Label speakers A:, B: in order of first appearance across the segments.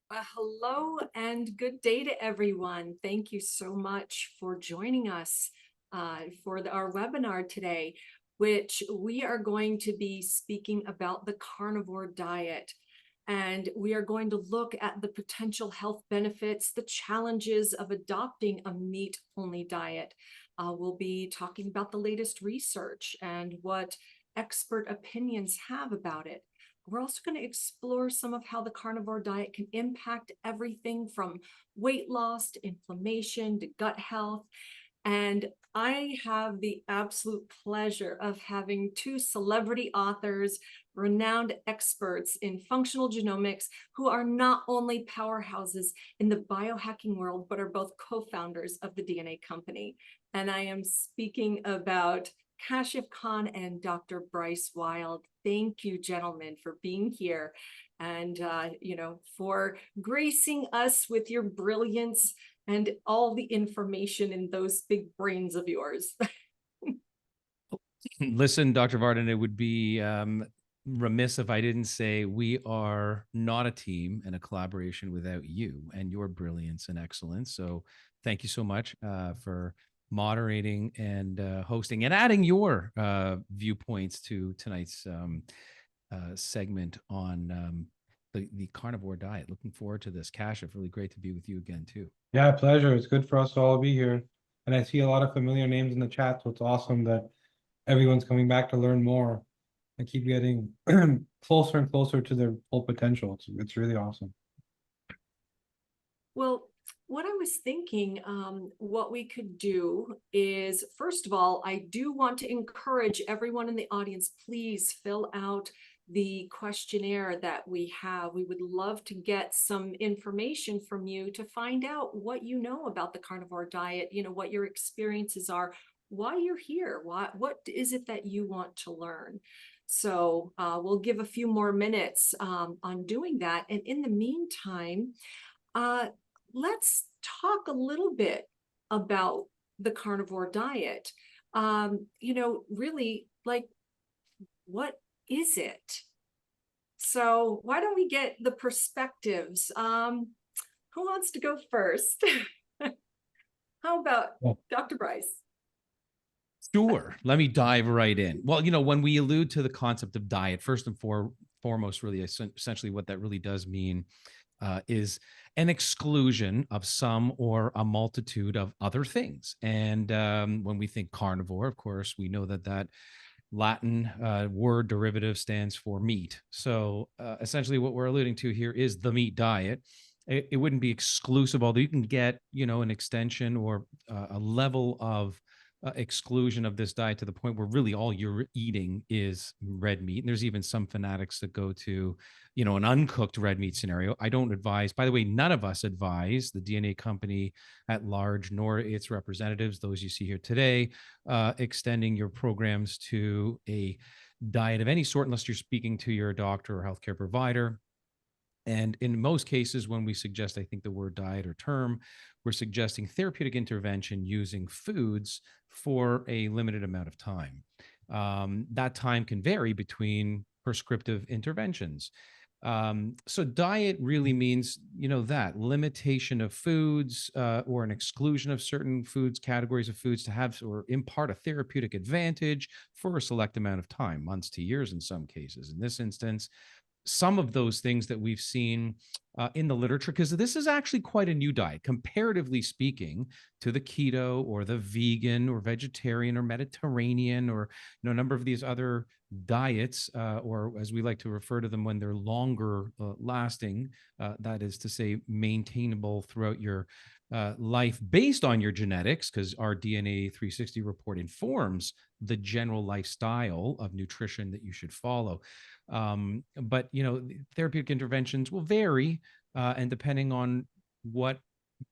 A: Hello and good day to everyone. Thank you so much for joining us for our webinar today, which we are going to be speaking about the carnivore diet. And we are going to look at the potential health benefits, the challenges of adopting a meat-only diet. We'll be talking about the latest research and what expert opinions have about it. We're also going to explore some of how the carnivore diet can impact everything from weight loss to inflammation to gut health. And I have the absolute pleasure of having two celebrity authors, renowned experts in functional genomics, who are not only powerhouses in the biohacking world, but are both co-founders of the DNA company. And I am speaking about Kashif Khan and Dr. Bryce Wild. Thank you, gentlemen, for being here and, for gracing us with your brilliance and all the information in those big brains of yours.
B: Listen, Dr. Varden, it would be remiss if I didn't say we are not a team and a collaboration without you and your brilliance and excellence. So thank you so much for moderating and hosting and adding your viewpoints to tonight's segment on the carnivore diet. Looking forward to this. Kashif, really great to be with you again, too.
C: Yeah, pleasure. It's good for us to all be here. And I see a lot of familiar names in the chat, so it's awesome that everyone's coming back to learn more and keep getting closer and closer to their full potential. It's really awesome.
A: Well, what I was thinking, what we could do is, first of all, I do want to encourage everyone in the audience, please fill out the questionnaire that we have. We would love to get some information from you to find out what you know about the carnivore diet, what your experiences are, why you're here, what is it that you want to learn. So we'll give a few more minutes on doing that. And in the meantime, let's talk a little bit about the carnivore diet. Really, like, what is it? So why don't we get the perspectives? Who wants to go first? How about Dr. Bryce?
B: Sure. Let me dive right in. Well, when we allude to the concept of diet, first and foremost, really, essentially what that really does mean is an exclusion of some or a multitude of other things. And when we think carnivore, of course, we know that Latin word derivative stands for meat. So essentially what we're alluding to here is the meat diet. It wouldn't be exclusive, although you can get, an extension or a level of exclusion of this diet to the point where really all you're eating is red meat. And there's even some fanatics that go to, an uncooked red meat scenario. I don't advise, by the way, none of us advise the DNA company at large, nor its representatives, those you see here today, extending your programs to a diet of any sort, unless you're speaking to your doctor or healthcare provider. And in most cases, when we suggest, I think, the word diet or term, we're suggesting therapeutic intervention using foods for a limited amount of time. That time can vary between prescriptive interventions. So diet really means, that limitation of foods or an exclusion of certain foods, categories of foods to have or impart a therapeutic advantage for a select amount of time, months to years in some cases. In this instance, some of those things that we've seen in the literature, because this is actually quite a new diet, comparatively speaking, to the keto or the vegan or vegetarian or Mediterranean or a number of these other diets, or as we like to refer to them when they're longer lasting, that is to say, maintainable throughout your life based on your genetics, because our DNA 360 report informs the general lifestyle of nutrition that you should follow. But therapeutic interventions will vary, and depending on what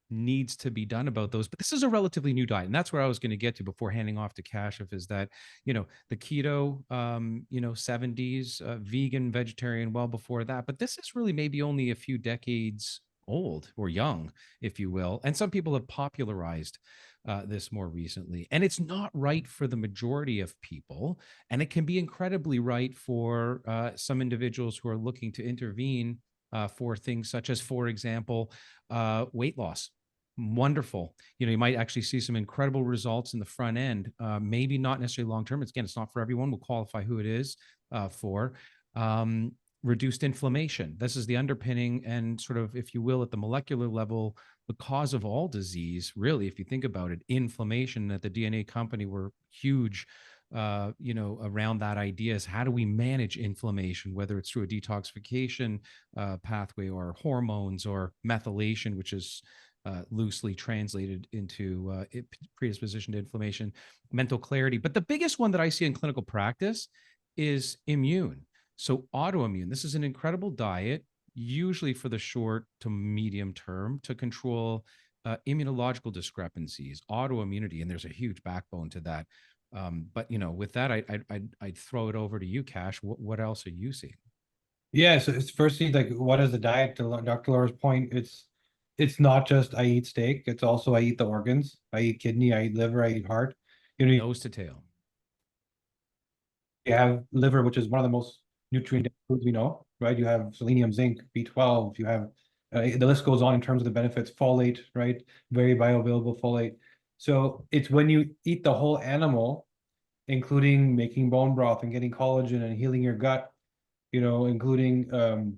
B: needs to be done about those. But this is a relatively new diet, and that's where I was going to get to before handing off to Kashif, is that the keto, 70s, vegan, vegetarian, well before that. But this is really maybe only a few decades old or young, if you will, and some people have popularized this more recently. And it's not right for the majority of people. And it can be incredibly right for some individuals who are looking to intervene for things such as, for example, weight loss. Wonderful. You might actually see some incredible results in the front end. Maybe not necessarily long term. Again, it's not for everyone. We'll qualify who it is for. Reduced inflammation. This is the underpinning and sort of, if you will, at the molecular level, the cause of all disease, really, if you think about it. Inflammation. At the DNA company, were huge around that idea is, how do we manage inflammation, whether it's through a detoxification pathway, or hormones, or methylation, which is loosely translated into predisposition to inflammation, mental clarity. But the biggest one that I see in clinical practice is immune. So autoimmune. This is an incredible diet, usually for the short to medium term, to control immunological discrepancies, autoimmunity, and there's a huge backbone to that. But with that, I'd throw it over to you, Cash. What else are you seeing?
C: Yeah, so it's firstly, like, what is the diet? To Dr. Laura's point, it's not just I eat steak, it's also I eat the organs. I eat kidney, I eat liver, I eat heart.
B: Nose to tail.
C: You have liver, which is one of the most nutrient foods we know, right? You have selenium, zinc, B12, you have the list goes on in terms of the benefits, folate, right? Very bioavailable folate. So it's when you eat the whole animal, including making bone broth and getting collagen and healing your gut, including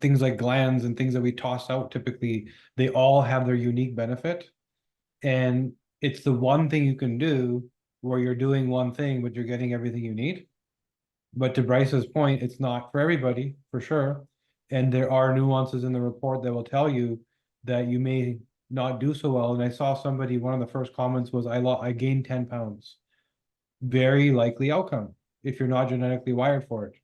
C: things like glands and things that we toss out typically, they all have their unique benefit. And it's the one thing you can do where you're doing one thing, but you're getting everything you need. But to Bryce's point, it's not for everybody, for sure. And there are nuances in the report that will tell you that you may not do so well. And I saw somebody, one of the first comments was, I gained 10 pounds. Very likely outcome if you're not genetically wired for it.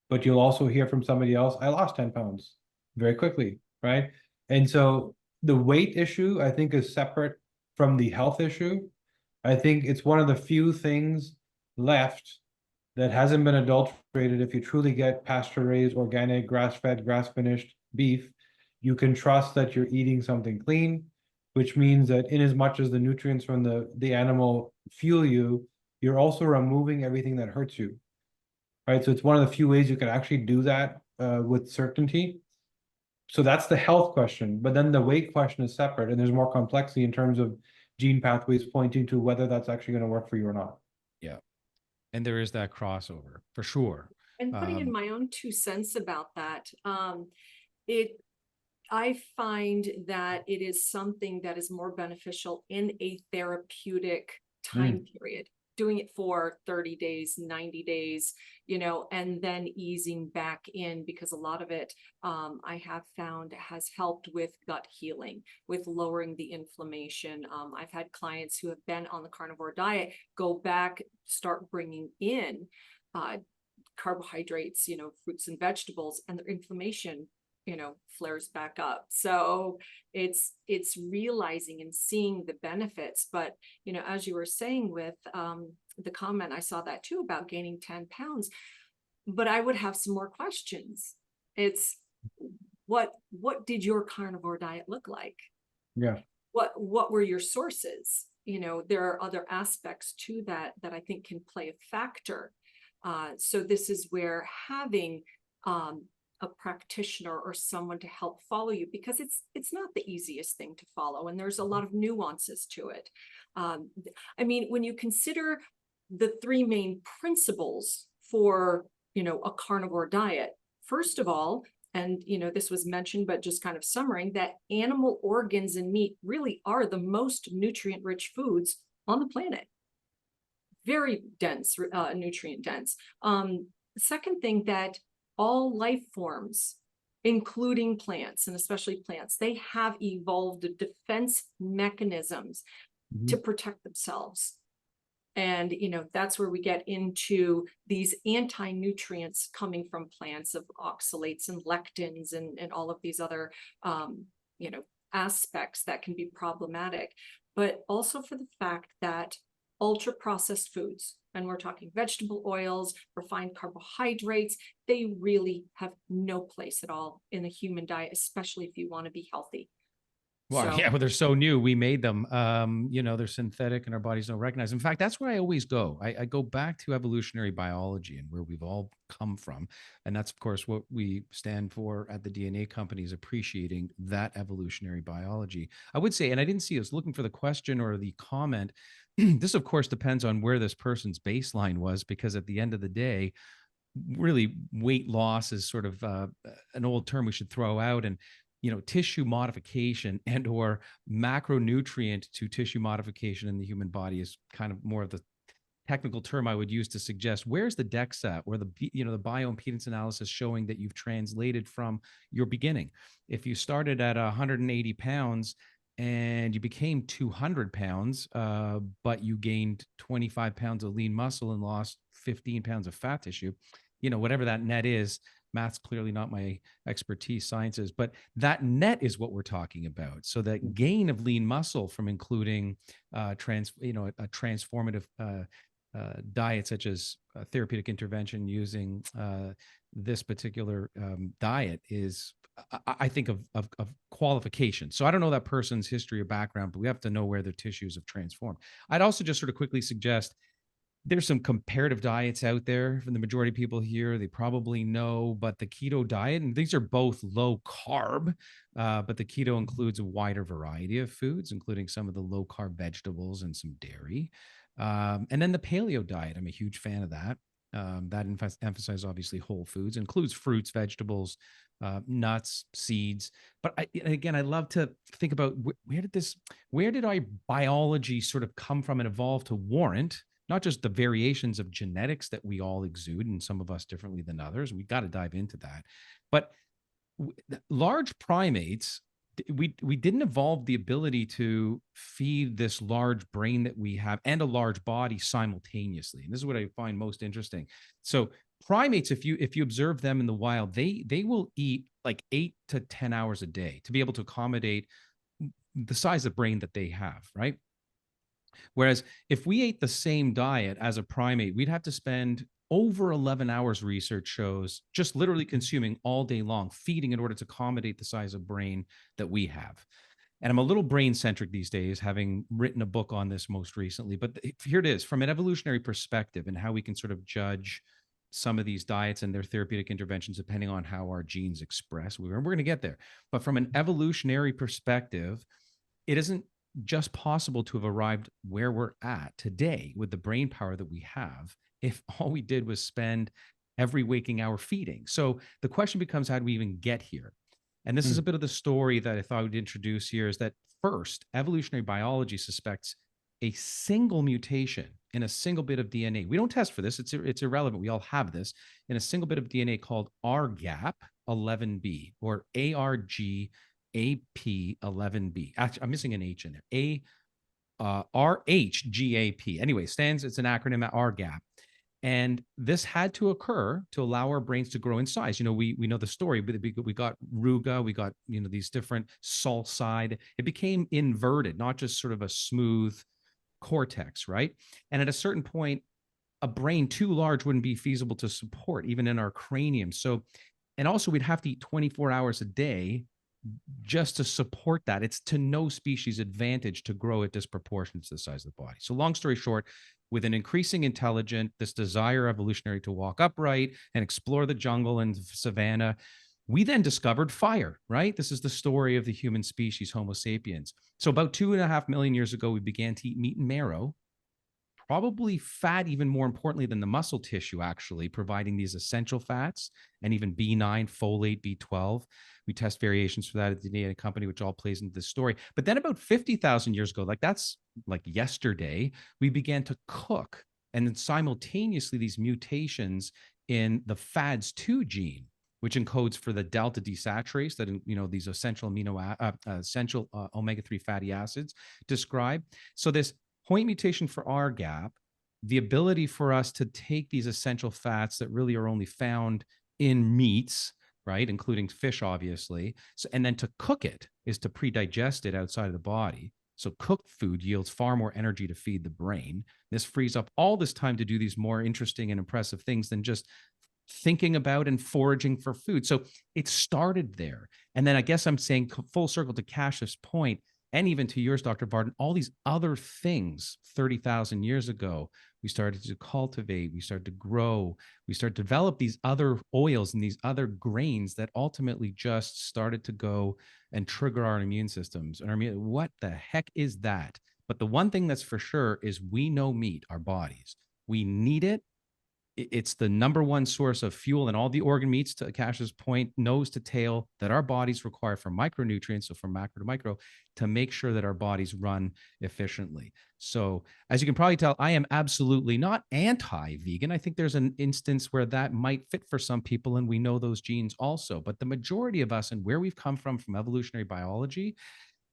C: But you'll also hear from somebody else, I lost 10 pounds very quickly, right? And so the weight issue, I think, is separate from the health issue. I think it's one of the few things left that hasn't been adulterated. If you truly get pasture-raised, organic, grass-fed, grass-finished beef, you can trust that you're eating something clean, which means that in as much as the nutrients from the animal fuel you, you're also removing everything that hurts you, right? So it's one of the few ways you can actually do that with certainty. So that's the health question, but then the weight question is separate, and there's more complexity in terms of gene pathways pointing to whether that's actually going to work for you or not.
B: Yeah. And there is that crossover for sure.
A: And putting in my own 2 cents about that, I find that it is something that is more beneficial in a therapeutic time period, doing it for 30 days, 90 days, and then easing back in, because a lot of it I have found has helped with gut healing, with lowering the inflammation. I've had clients who have been on the carnivore diet go back, start bringing in carbohydrates, fruits and vegetables, and their inflammation flares back up. So it's realizing and seeing the benefits. But as you were saying with the comment, I saw that too about gaining 10 pounds, but I would have some more questions. It's what did your carnivore diet look like?
C: Yeah.
A: What were your sources? There are other aspects to that I think can play a factor. So this is where having a practitioner or someone to help follow you, because it's not the easiest thing to follow, and there's a lot of nuances to it. I mean, when you consider the 3 main principles for a carnivore diet, first of all, and this was mentioned, but just kind of summarizing, that animal organs and meat really are the most nutrient rich foods on the planet. Very dense, nutrient dense. Second thing, that all life forms, including plants, and especially plants, they have evolved defense mechanisms to protect themselves. And, that's where we get into these anti-nutrients coming from plants, of oxalates and lectins and all of these other, aspects that can be problematic. But also for the fact that ultra processed foods, and we're talking vegetable oils, refined carbohydrates, they really have no place at all in the human diet, especially if you want to be healthy.
B: Well,
A: So
B: yeah, well, they're so new. We made them. They're synthetic and our bodies don't recognize. In fact, that's where I always go. I go back to evolutionary biology and where we've all come from. And that's, of course, what we stand for at the DNA company, is appreciating that evolutionary biology. I would say, and I didn't see us looking for the question or the comment. This, of course, depends on where this person's baseline was, because at the end of the day, really weight loss is sort of an old term we should throw out. And tissue modification and or macronutrient to tissue modification in the human body is kind of more of the technical term I would use to suggest where's the DEXA or the bioimpedance analysis showing that you've translated from your beginning. If you started at 180 pounds and you became 200 pounds, but you gained 25 pounds of lean muscle and lost 15 pounds of fat tissue, whatever that net is. Math's clearly not my expertise, sciences, but that net is what we're talking about. So that gain of lean muscle from including a transformative diet, such as therapeutic intervention using this particular diet, is, I think, of qualification. So I don't know that person's history or background, but we have to know where their tissues have transformed. I'd also just sort of quickly suggest there's some comparative diets out there for the majority of people here. They probably know, but the keto diet, and these are both low carb, but the keto includes a wider variety of foods, including some of the low carb vegetables and some dairy. And then the paleo diet, I'm a huge fan of that. That emphasizes obviously whole foods, includes fruits, vegetables, nuts, seeds. But again, I love to think about where did our biology sort of come from and evolve to warrant not just the variations of genetics that we all exude, and some of us differently than others. We got to dive into that. But large primates, we didn't evolve the ability to feed this large brain that we have and a large body simultaneously. And this is what I find most interesting. So primates, if you observe them in the wild, they will eat like 8 to 10 hours a day to be able to accommodate the size of brain that they have, right? Whereas if we ate the same diet as a primate, we'd have to spend over 11 hours, research shows, just literally consuming all day long, feeding in order to accommodate the size of brain that we have. And I'm a little brain centric these days, having written a book on this most recently. But here it is from an evolutionary perspective and how we can sort of judge some of these diets and their therapeutic interventions, depending on how our genes express. We're going to get there. But from an evolutionary perspective, it isn't just possible to have arrived where we're at today with the brain power that we have if all we did was spend every waking hour feeding. So the question becomes, how do we even get here? And this is a bit of the story that I thought I would introduce here, is that first, evolutionary biology suspects a single mutation in a single bit of DNA. We don't test for this. It's irrelevant. We all have this in a single bit of DNA called RGAP11B or ARGAP11B. Actually, I'm missing an H in there. RHGAP. Anyway, it's an acronym at RGAP. And this had to occur to allow our brains to grow in size. We know the story, but we got ruga, we got, these different sulcide. It became inverted, not just sort of a smooth cortex, right? And at a certain point, a brain too large wouldn't be feasible to support, even in our cranium. So, and also we'd have to eat 24 hours a day just to support that. It's to no species advantage to grow it disproportionate to the size of the body. So long story short, with an increasing intelligence, this desire evolutionary to walk upright and explore the jungle and savanna, we then discovered fire, right? This is the story of the human species, Homo sapiens. So about 2.5 million years ago, we began to eat meat and marrow, probably fat, even more importantly than the muscle tissue, actually, providing these essential fats and even B9, folate, B12. We test variations for that at the DNA company, which all plays into this story. But then about 50,000 years ago, like that's like yesterday, we began to cook. And then simultaneously, these mutations in the FADS2 gene, which encodes for the delta desaturase that, these essential omega-3 fatty acids describe. So this point mutation for RGAP, the ability for us to take these essential fats that really are only found in meats, right, including fish, obviously, and then to cook it is to pre-digest it outside of the body. So cooked food yields far more energy to feed the brain. This frees up all this time to do these more interesting and impressive things than just thinking about and foraging for food. So it started there. And then I guess I'm saying full circle to Cash's point, and even to yours, Dr. Barton, all these other things 30,000 years ago, we started to cultivate, we started to grow, we started to develop these other oils and these other grains that ultimately just started to go and trigger our immune systems. And what the heck is that? But the one thing that's for sure is we know meat, our bodies. We need it. It's the number one source of fuel in all the organ meats, to Cash's point, nose to tail, that our bodies require for micronutrients, so from macro to micro, to make sure that our bodies run efficiently. So as you can probably tell, I am absolutely not anti-vegan. I think there's an instance where that might fit for some people, and we know those genes also. But the majority of us and where we've come from evolutionary biology,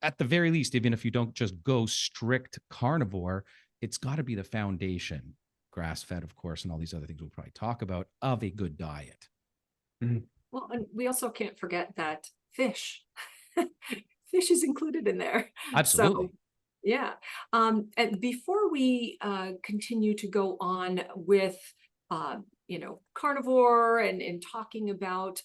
B: at the very least, even if you don't just go strict carnivore, it's got to be the foundation, grass-fed, of course, and all these other things we'll probably talk about, of a good diet.
A: Well, and we also can't forget that fish, fish is included in there.
B: Absolutely.
A: So, yeah. And before we continue to go on with, carnivore and talking about,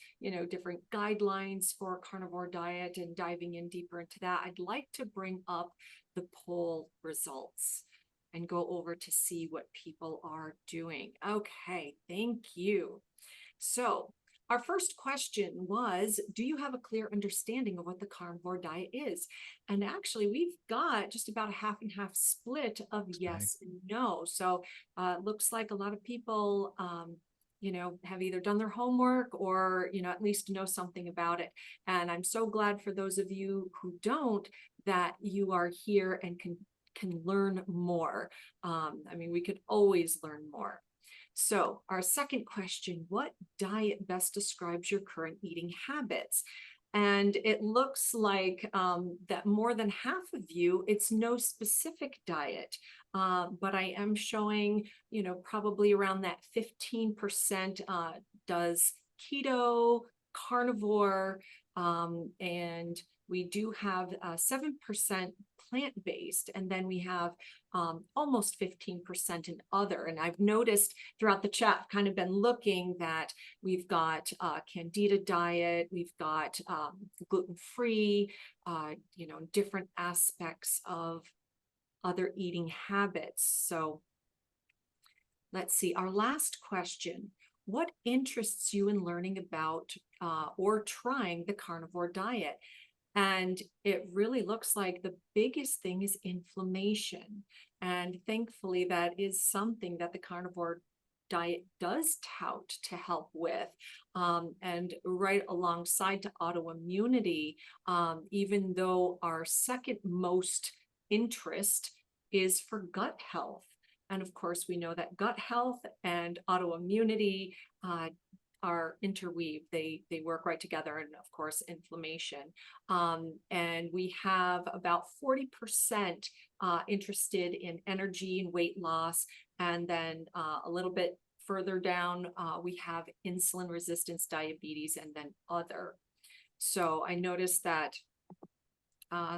A: different guidelines for a carnivore diet and diving in deeper into that, I'd like to bring up the poll results and go over to see what people are doing. Okay, thank you. So our first question was, do you have a clear understanding of what the carnivore diet is? And actually, we've got just about a half and half split of yes and no. So looks like a lot of people, have either done their homework or, at least know something about it. And I'm so glad for those of you who don't, that you are here and can learn more. We could always learn more. So our second question, what diet best describes your current eating habits? And it looks like that more than half of you, it's no specific diet, but I am showing, probably around that 15% does keto, carnivore, and we do have 7% plant-based, and then we have almost 15% in other. And I've noticed throughout the chat, I've kind of been looking that we've got Candida diet, we've got gluten-free, different aspects of other eating habits. So let's see, our last question. What interests you in learning about or trying the carnivore diet? And it really looks like the biggest thing is inflammation. And thankfully, that is something that the carnivore diet does tout to help with. And right alongside to autoimmunity, even though our second most interest is for gut health. And of course, we know that gut health and autoimmunity are interweaved. They work right together, and of course, inflammation. And we have about 40% interested in energy and weight loss. And then a little bit further down, we have insulin resistance, diabetes, and then other. So I noticed that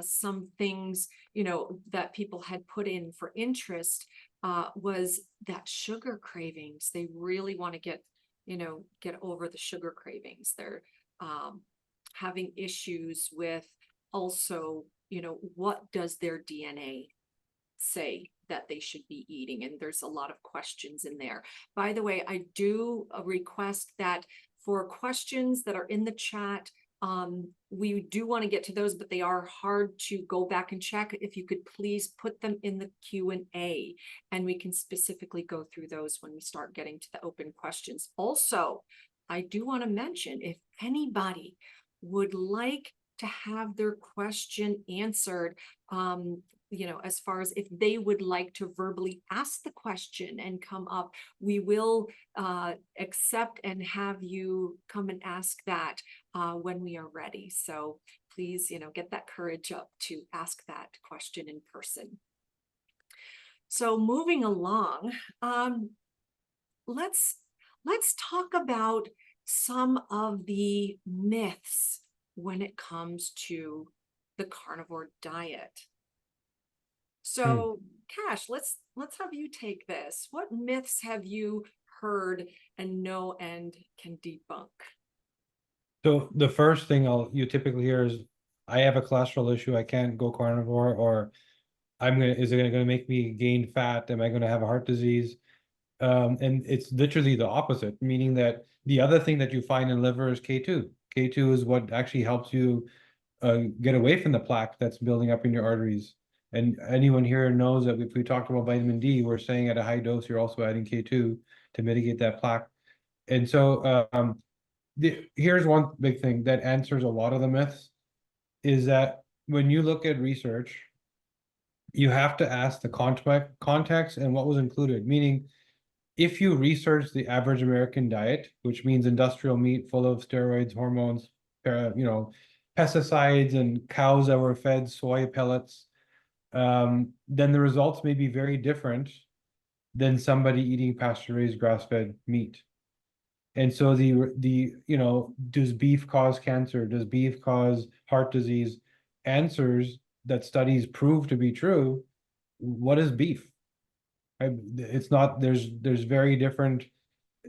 A: some things, that people had put in for interest was that sugar cravings. They really want to get over the sugar cravings. They're having issues with also, what does their DNA say that they should be eating? And there's a lot of questions in there. By the way, I do request that for questions that are in the chat, we do want to get to those, but they are hard to go back and check. If you could please put them in the Q&A, and we can specifically go through those when we start getting to the open questions. Also, I do want to mention, if anybody would like to have their question answered, as far as if they would like to verbally ask the question and come up, we will accept and have you come and ask that when we are ready. So please, get that courage up to ask that question in person. So moving along, let's talk about some of the myths when it comes to the carnivore diet. So Cash, let's have you take this. What myths have you heard and know and can debunk?
C: So the first thing you typically hear is, I have a cholesterol issue, I can't go carnivore, or is it gonna make me gain fat? Am I gonna have a heart disease? And it's literally the opposite, meaning that the other thing that you find in liver is K2. K2 is what actually helps you get away from the plaque that's building up in your arteries. And anyone here knows that if we talked about vitamin D, we're saying at a high dose, you're also adding K2 to mitigate that plaque. And so here's one big thing that answers a lot of the myths, is that when you look at research, you have to ask the context and what was included. Meaning, if you research the average American diet, which means industrial meat full of steroids, hormones, pesticides, and cows that were fed soy pellets, then the results may be very different than somebody eating pasture-raised grass-fed meat. And so does beef cause cancer? Does beef cause heart disease? Answers that studies prove to be true. What is beef? It's not, there's very different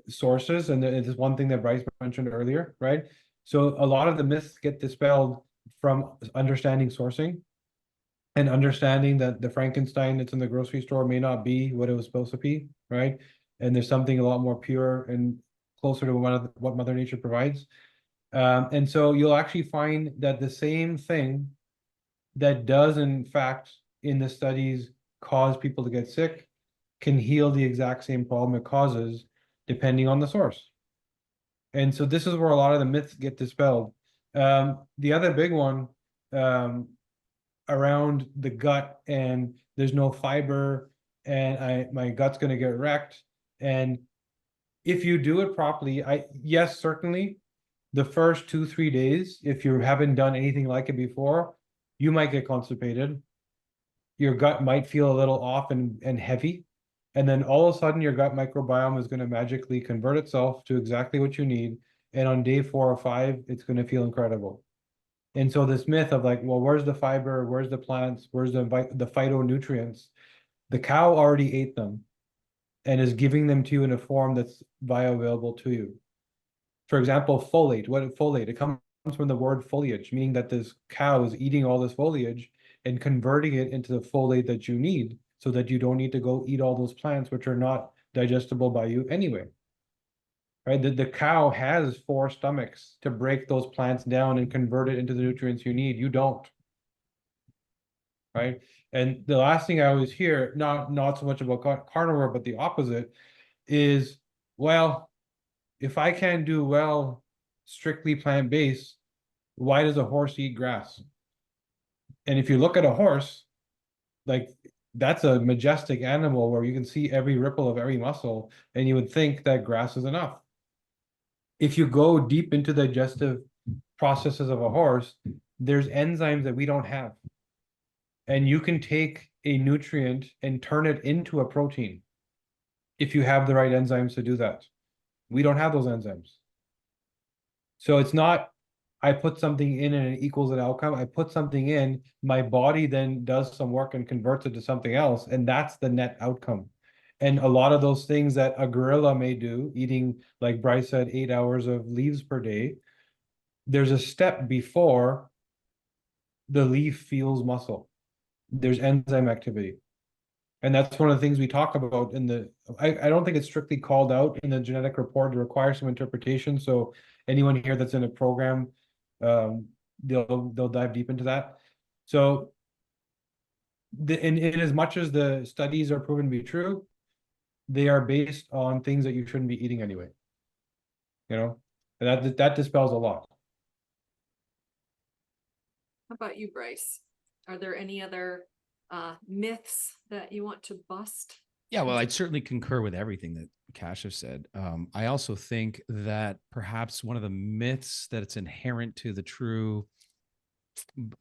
C: sources, and it's one thing that Bryce mentioned earlier, right? So a lot of the myths get dispelled from understanding sourcing and understanding that the Frankenstein that's in the grocery store may not be what it was supposed to be, right? And there's something a lot more pure and closer to what Mother Nature provides. And so you'll actually find that the same thing that does, in fact, in the studies, cause people to get sick can heal the exact same problem it causes, depending on the source. And so this is where a lot of the myths get dispelled. The other big one around the gut, and there's no fiber, and my gut's going to get wrecked. And if you do it properly, yes, certainly the first 2-3 days, if you haven't done anything like it before, you might get constipated. Your gut might feel a little off and heavy. And then all of a sudden, your gut microbiome is going to magically convert itself to exactly what you need. And on day 4 or 5, it's going to feel incredible. And so this myth of like, well, where's the fiber? Where's the plants? Where's the phytonutrients? The cow already ate them and is giving them to you in a form that's bioavailable to you. For example, folate. What is folate? It comes from the word foliage, meaning that this cow is eating all this foliage and converting it into the folate that you need, so that you don't need to go eat all those plants which are not digestible by you anyway. Right? The cow has 4 stomachs to break those plants down and convert it into the nutrients you need. You don't. Right? And the last thing I always hear, not so much about carnivore, but the opposite, is, well, if I can't do well strictly plant-based, why does a horse eat grass? And if you look at a horse, like, that's a majestic animal where you can see every ripple of every muscle, and you would think that grass is enough. If you go deep into the digestive processes of a horse, there's enzymes that we don't have. And you can take a nutrient and turn it into a protein if you have the right enzymes to do that. We don't have those enzymes. So it's not, I put something in and it equals an outcome. I put something in, my body then does some work and converts it to something else, and that's the net outcome. And a lot of those things that a gorilla may do, eating, like Bryce said, 8 hours of leaves per day, there's a step before the leaf feels muscle. There's enzyme activity. And that's one of the things we talk about in I don't think it's strictly called out in the genetic report. It requires some interpretation. So anyone here that's in a program, they'll dive deep into that. So in as much as the studies are proven to be true, they are based on things that you shouldn't be eating anyway. And that dispels a lot.
A: How about you, Bryce? Are there any other myths that you want to bust?
B: Yeah, well, I'd certainly concur with everything that Kasia said. I also think that perhaps one of the myths that it's inherent to the true,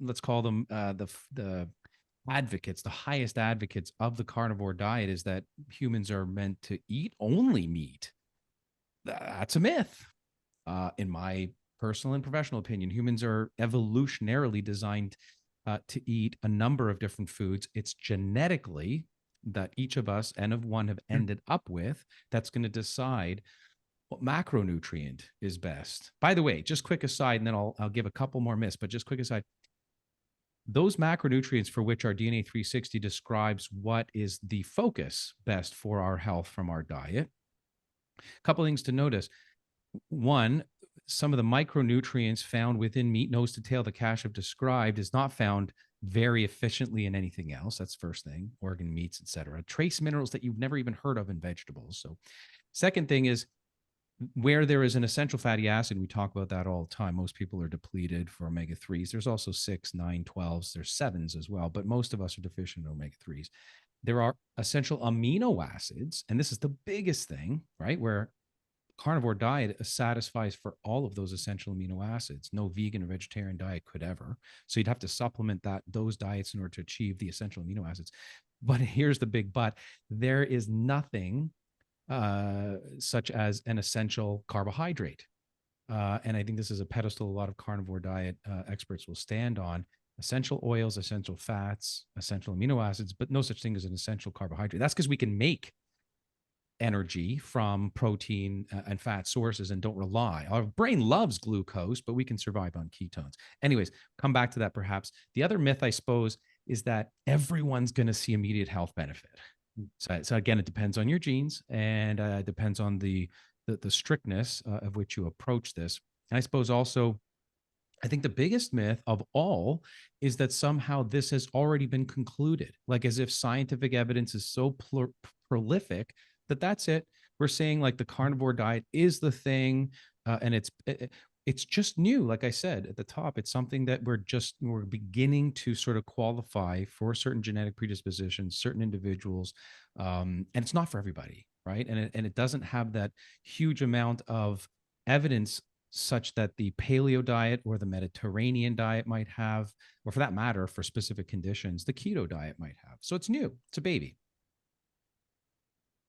B: let's call them the advocates, the highest advocates of the carnivore diet, is that humans are meant to eat only meat. That's a myth. In my personal and professional opinion, humans are evolutionarily designed to eat a number of different foods. It's genetically that each of us N of one have ended up with that's going to decide what macronutrient is best. By the way, just quick aside, and then I'll give a couple more myths, but just quick aside. Those macronutrients for which our DNA 360 describes what is the focus best for our health from our diet. A couple things to notice. One, some of the micronutrients found within meat, nose to tail, the Cash have described, is not found very efficiently in anything else. That's first thing, organ meats, etc. Trace minerals that you've never even heard of in vegetables. So second thing is, where there is an essential fatty acid, we talk about that all the time. Most people are depleted for omega 3s. There's also 6, 9, 12s. There's 7s as well, but most of us are deficient in omega 3s. There are essential amino acids, and this is the biggest thing, right? Where carnivore diet satisfies for all of those essential amino acids. No vegan or vegetarian diet could ever. So you'd have to supplement those diets in order to achieve the essential amino acids. But here's the big but: there is nothing such as an essential carbohydrate. And I think this is a pedestal a lot of carnivore diet experts will stand on. Essential oils, essential fats, essential amino acids, but no such thing as an essential carbohydrate. That's because we can make energy from protein and fat sources and don't rely. Our brain loves glucose, but we can survive on ketones. Anyways, come back to that perhaps. The other myth, I suppose, is that everyone's going to see immediate health benefit. So again, it depends on your genes, and it depends on the strictness of which you approach this. And I suppose also, I think the biggest myth of all is that somehow this has already been concluded, like as if scientific evidence is so prolific that that's it. We're saying like the carnivore diet is the thing, and it's just new. Like I said at the top, it's something that we're beginning to sort of qualify for certain genetic predispositions, certain individuals, and it's not for everybody, right? And it doesn't have that huge amount of evidence such that the paleo diet or the Mediterranean diet might have, or for that matter, for specific conditions, the keto diet might have. So it's new. It's a baby.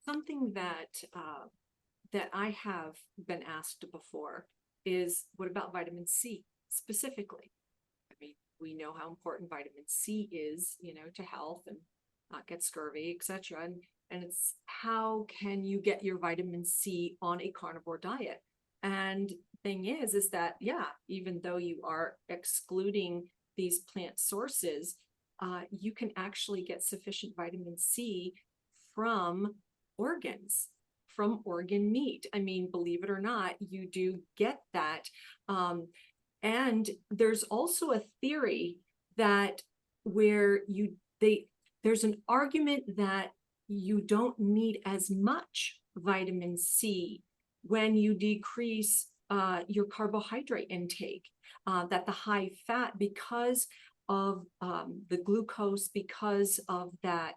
A: Something that I have been asked before is, what about vitamin C specifically? I mean, we know how important vitamin C is, to health and not get scurvy, etc. And it's, how can you get your vitamin C on a carnivore diet? And thing is that, yeah, even though you are excluding these plant sources, you can actually get sufficient vitamin C from organs, from organ meat. I mean, believe it or not, you do get that. And there's also a theory that where there's an argument that you don't need as much vitamin C when you decrease your carbohydrate intake, that the high fat, because of the glucose, because of that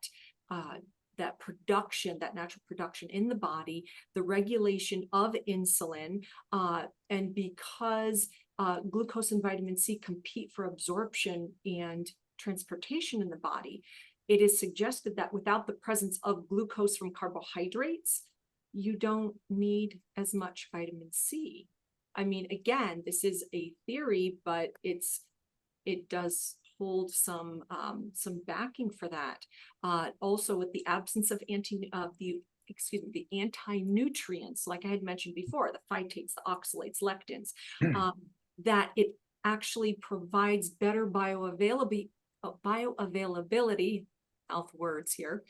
A: production, that natural production in the body, the regulation of insulin, and because glucose and vitamin C compete for absorption and transportation in the body, it is suggested that without the presence of glucose from carbohydrates, you don't need as much vitamin C. I mean, again, this is a theory, but it does hold some backing for that. Also, with the absence of the anti-nutrients, like I had mentioned before, the phytates, the oxalates, lectins, that it actually provides better bioavailability, mouth words here,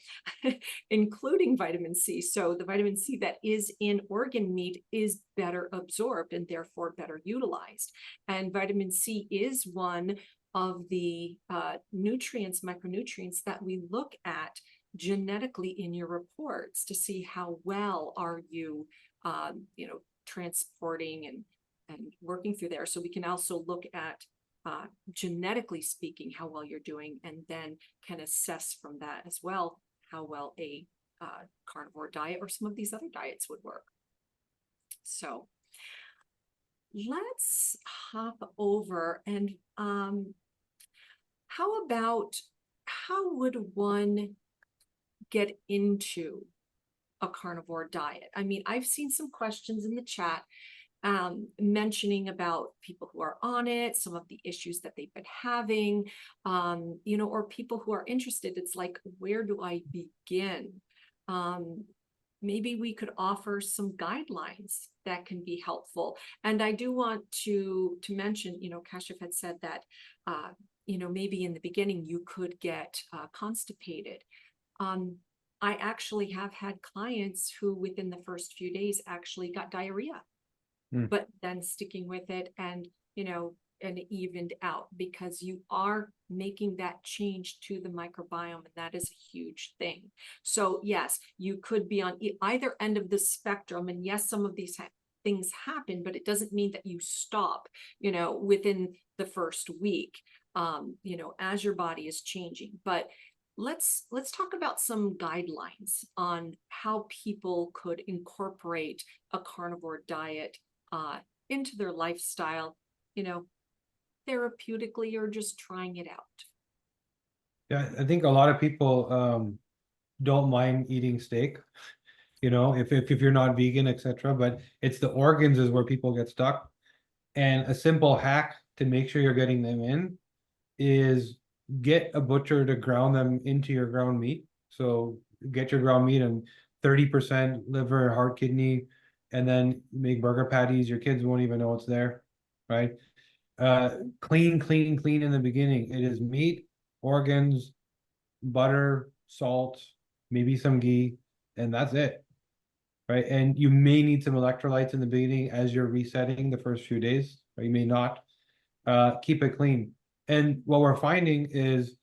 A: including vitamin C. So the vitamin C that is in organ meat is better absorbed and therefore better utilized. And vitamin C is one of the nutrients, micronutrients that we look at genetically in your reports to see how well are you, transporting and working through there. So we can also look at genetically speaking how well you're doing, and then can assess from that as well how well a carnivore diet or some of these other diets would work. So let's hop over and how would one get into a carnivore diet? I mean, I've seen some questions in the chat mentioning about people who are on it, some of the issues that they've been having, or people who are interested. It's like, where do I begin? Maybe we could offer some guidelines that can be helpful. And I do want to mention, Kashif had said that, maybe in the beginning you could get constipated. I actually have had clients who within the first few days actually got diarrhea, but then sticking with it and it evened out, because you are making that change to the microbiome, and that is a huge thing. So yes, you could be on either end of the spectrum, and yes, some of these things happen, but it doesn't mean that you stop within the first week, as your body is changing. But let's talk about some guidelines on how people could incorporate a carnivore diet into their lifestyle, therapeutically, or just trying it out.
C: Yeah, I think a lot of people don't mind eating steak, if you're not vegan, etc. But it's the organs is where people get stuck. And a simple hack to make sure you're getting them in is get a butcher to ground them into your ground meat. So get your ground meat and 30% liver, heart, kidney, and then make burger patties. Your kids won't even know it's there, right? Clean in the beginning. It is meat, organs, butter, salt, maybe some ghee, and that's it, right? And you may need some electrolytes in the beginning as you're resetting the first few days, or you may not. Keep it clean. And what we're finding is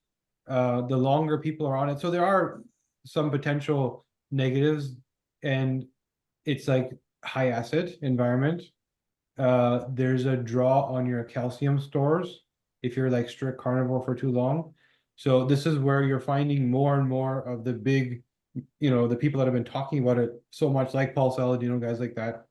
C: the longer people are on it, so there are some potential negatives, and it's like high acid environment. There's a draw on your calcium stores if you're like strict carnivore for too long. So this is where you're finding more and more of the big, the people that have been talking about it so much, like Paul Saladino, guys like that.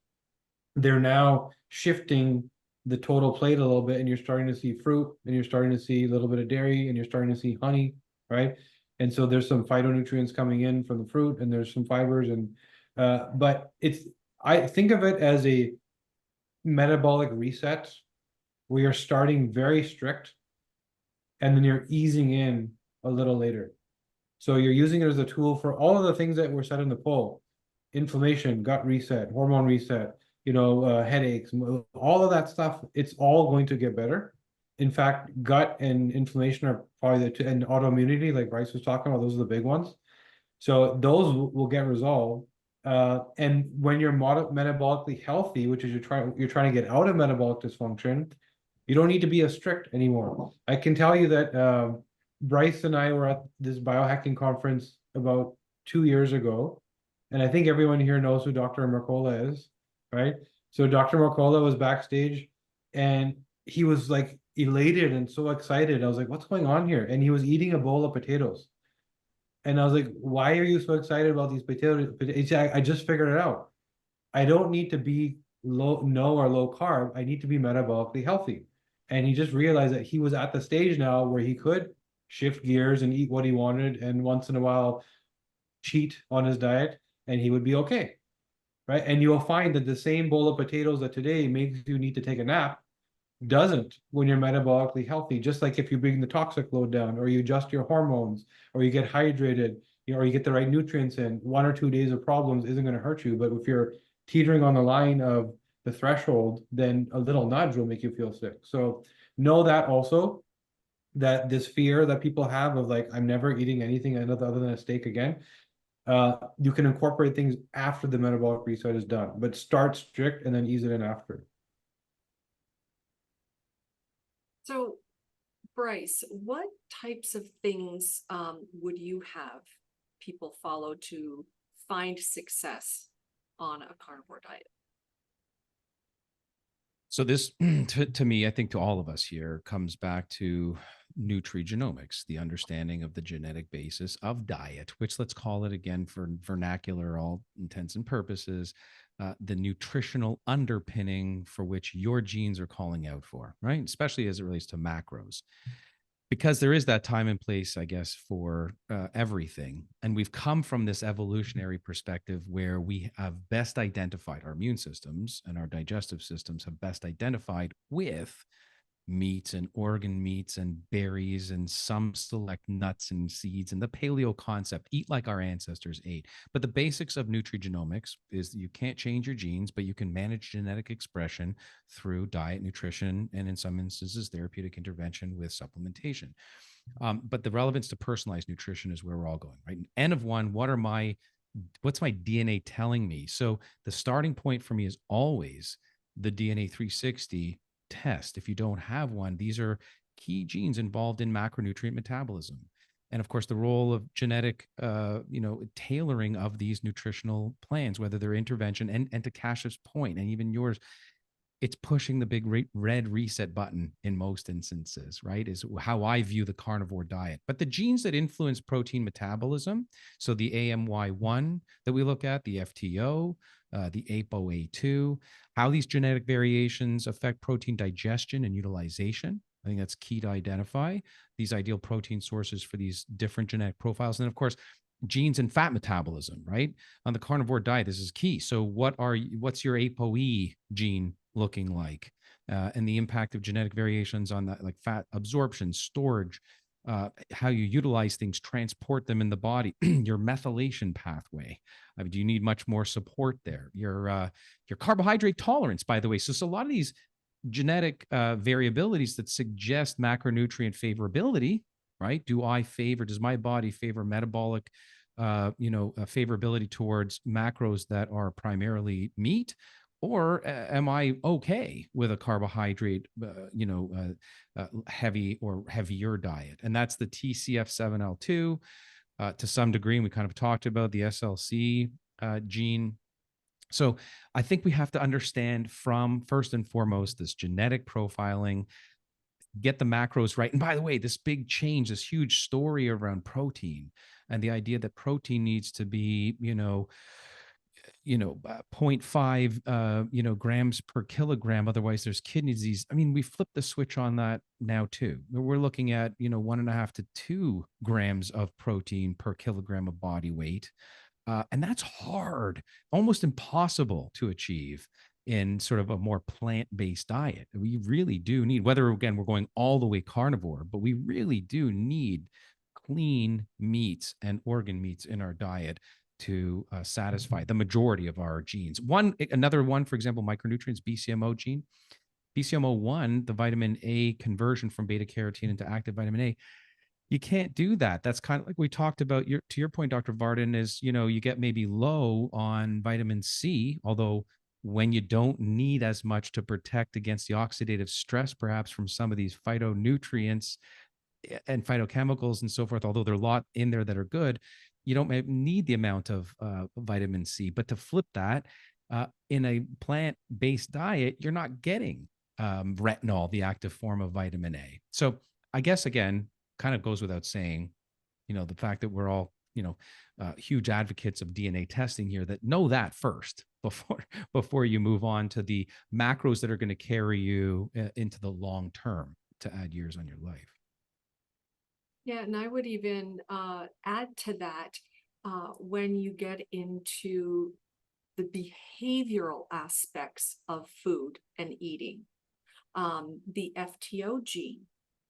C: They're now shifting the total plate a little bit, and you're starting to see fruit, and you're starting to see a little bit of dairy, and you're starting to see honey, right? And so there's some phytonutrients coming in from the fruit, and there's some fibers, and but I think of it as a metabolic reset where you're starting very strict and then you're easing in a little later. So you're using it as a tool for all of the things that were said in the poll: inflammation, gut reset, hormone reset, headaches, all of that stuff. It's all going to get better. In fact, gut and inflammation are probably and autoimmunity, like Bryce was talking about, those are the big ones. So those will get resolved. And when you're metabolically healthy, which is you're trying to get out of metabolic dysfunction, you don't need to be as strict anymore. I can tell you that Bryce and I were at this biohacking conference about 2 years ago, and I think everyone here knows who Dr. Mercola is, right? So Dr. Mercola was backstage, and he was like elated and so excited. I was like, "What's going on here?" And he was eating a bowl of potatoes. And I was like, "Why are you so excited about these potatoes?" He said, "I just figured it out. I don't need to be no or low carb. I need to be metabolically healthy." And he just realized that he was at the stage now where he could shift gears and eat what he wanted, and once in a while cheat on his diet, and he would be okay, right? And you'll find that the same bowl of potatoes that today makes you need to take a nap doesn't when you're metabolically healthy. Just like if you bring the toxic load down, or you adjust your hormones, or you get hydrated, or you get the right nutrients in, 1 or 2 days of problems isn't going to hurt you. But if you're teetering on the line of the threshold, then a little nudge will make you feel sick. So know that also, that this fear that people have of like, I'm never eating anything other than a steak again. You can incorporate things after the metabolic reset is done, but start strict and then ease it in after.
A: So, Bryce, what types of things would you have people follow to find success on a carnivore diet?
B: So this, to me, I think to all of us here, comes back to nutrigenomics, the understanding of the genetic basis of diet, which, let's call it again for vernacular, all intents and purposes, the nutritional underpinning for which your genes are calling out for, right? Especially as it relates to macros. because there is that time and place, I guess, for everything. And we've come from this evolutionary perspective where we have best identified our immune systems and our digestive systems have best identified with meats and organ meats and berries and some select nuts and seeds and the paleo concept, eat like our ancestors ate. But the basics of nutrigenomics is that you can't change your genes, but you can manage genetic expression through diet, nutrition, and in some instances, therapeutic intervention with supplementation. But the relevance to personalized nutrition is where we're all going, right? N of one, what's my DNA telling me? So the starting point for me is always the DNA 360 test. If you don't have one, these are key genes involved in macronutrient metabolism. And of course, the role of genetic, tailoring of these nutritional plans, whether they're intervention and to Kash's point, and even yours, it's pushing the big red reset button in most instances, right? Is how I view the carnivore diet. But the genes that influence protein metabolism, so the AMY1 that we look at, the FTO, the ApoA2, how these genetic variations affect protein digestion and utilization. I think that's key to identify these ideal protein sources for these different genetic profiles. And of course, genes and fat metabolism, right? On the carnivore diet, this is key. So what's your ApoE gene looking like? And the impact of genetic variations on that, like fat absorption, storage, how you utilize things, transport them in the body, your methylation pathway. Do you need much more support there? Your carbohydrate tolerance, by the way. So a lot of these genetic variabilities that suggest macronutrient favorability, right? Does my body favor metabolic, favorability towards macros that are primarily meat? Or am I okay with a carbohydrate, heavy or heavier diet? And that's the TCF7L2 to some degree. And we kind of talked about the SLC gene. So I think we have to understand from first and foremost this genetic profiling, get the macros right. And by the way, this big change, this huge story around protein and the idea that protein needs to be, 0.5 grams per kilogram, otherwise there's kidney disease. I mean, we flipped the switch on that now too. We're looking at 1.5 to 2 grams of protein per kilogram of body weight, and that's hard, almost impossible to achieve in sort of a more plant-based diet. We really do need, whether again we're going all the way carnivore, but we really do need clean meats and organ meats in our diet to satisfy the majority of our genes. Another one, for example, micronutrients, BCMO gene. BCMO1, the vitamin A conversion from beta carotene into active vitamin A, you can't do that. That's kind of like we talked about. To your point, Dr. Varden, is you get maybe low on vitamin C, although when you don't need as much to protect against the oxidative stress, perhaps from some of these phytonutrients and phytochemicals and so forth, although there are a lot in there that are good, you don't need the amount of vitamin C. But to flip that, in a plant-based diet, you're not getting retinol, the active form of vitamin A. So I guess, again, kind of goes without saying, the fact that we're all, huge advocates of DNA testing here, that know that first before you move on to the macros that are going to carry you into the long term to add years on your life.
A: Yeah, and I would even add to that when you get into the behavioral aspects of food and eating. The FTO gene,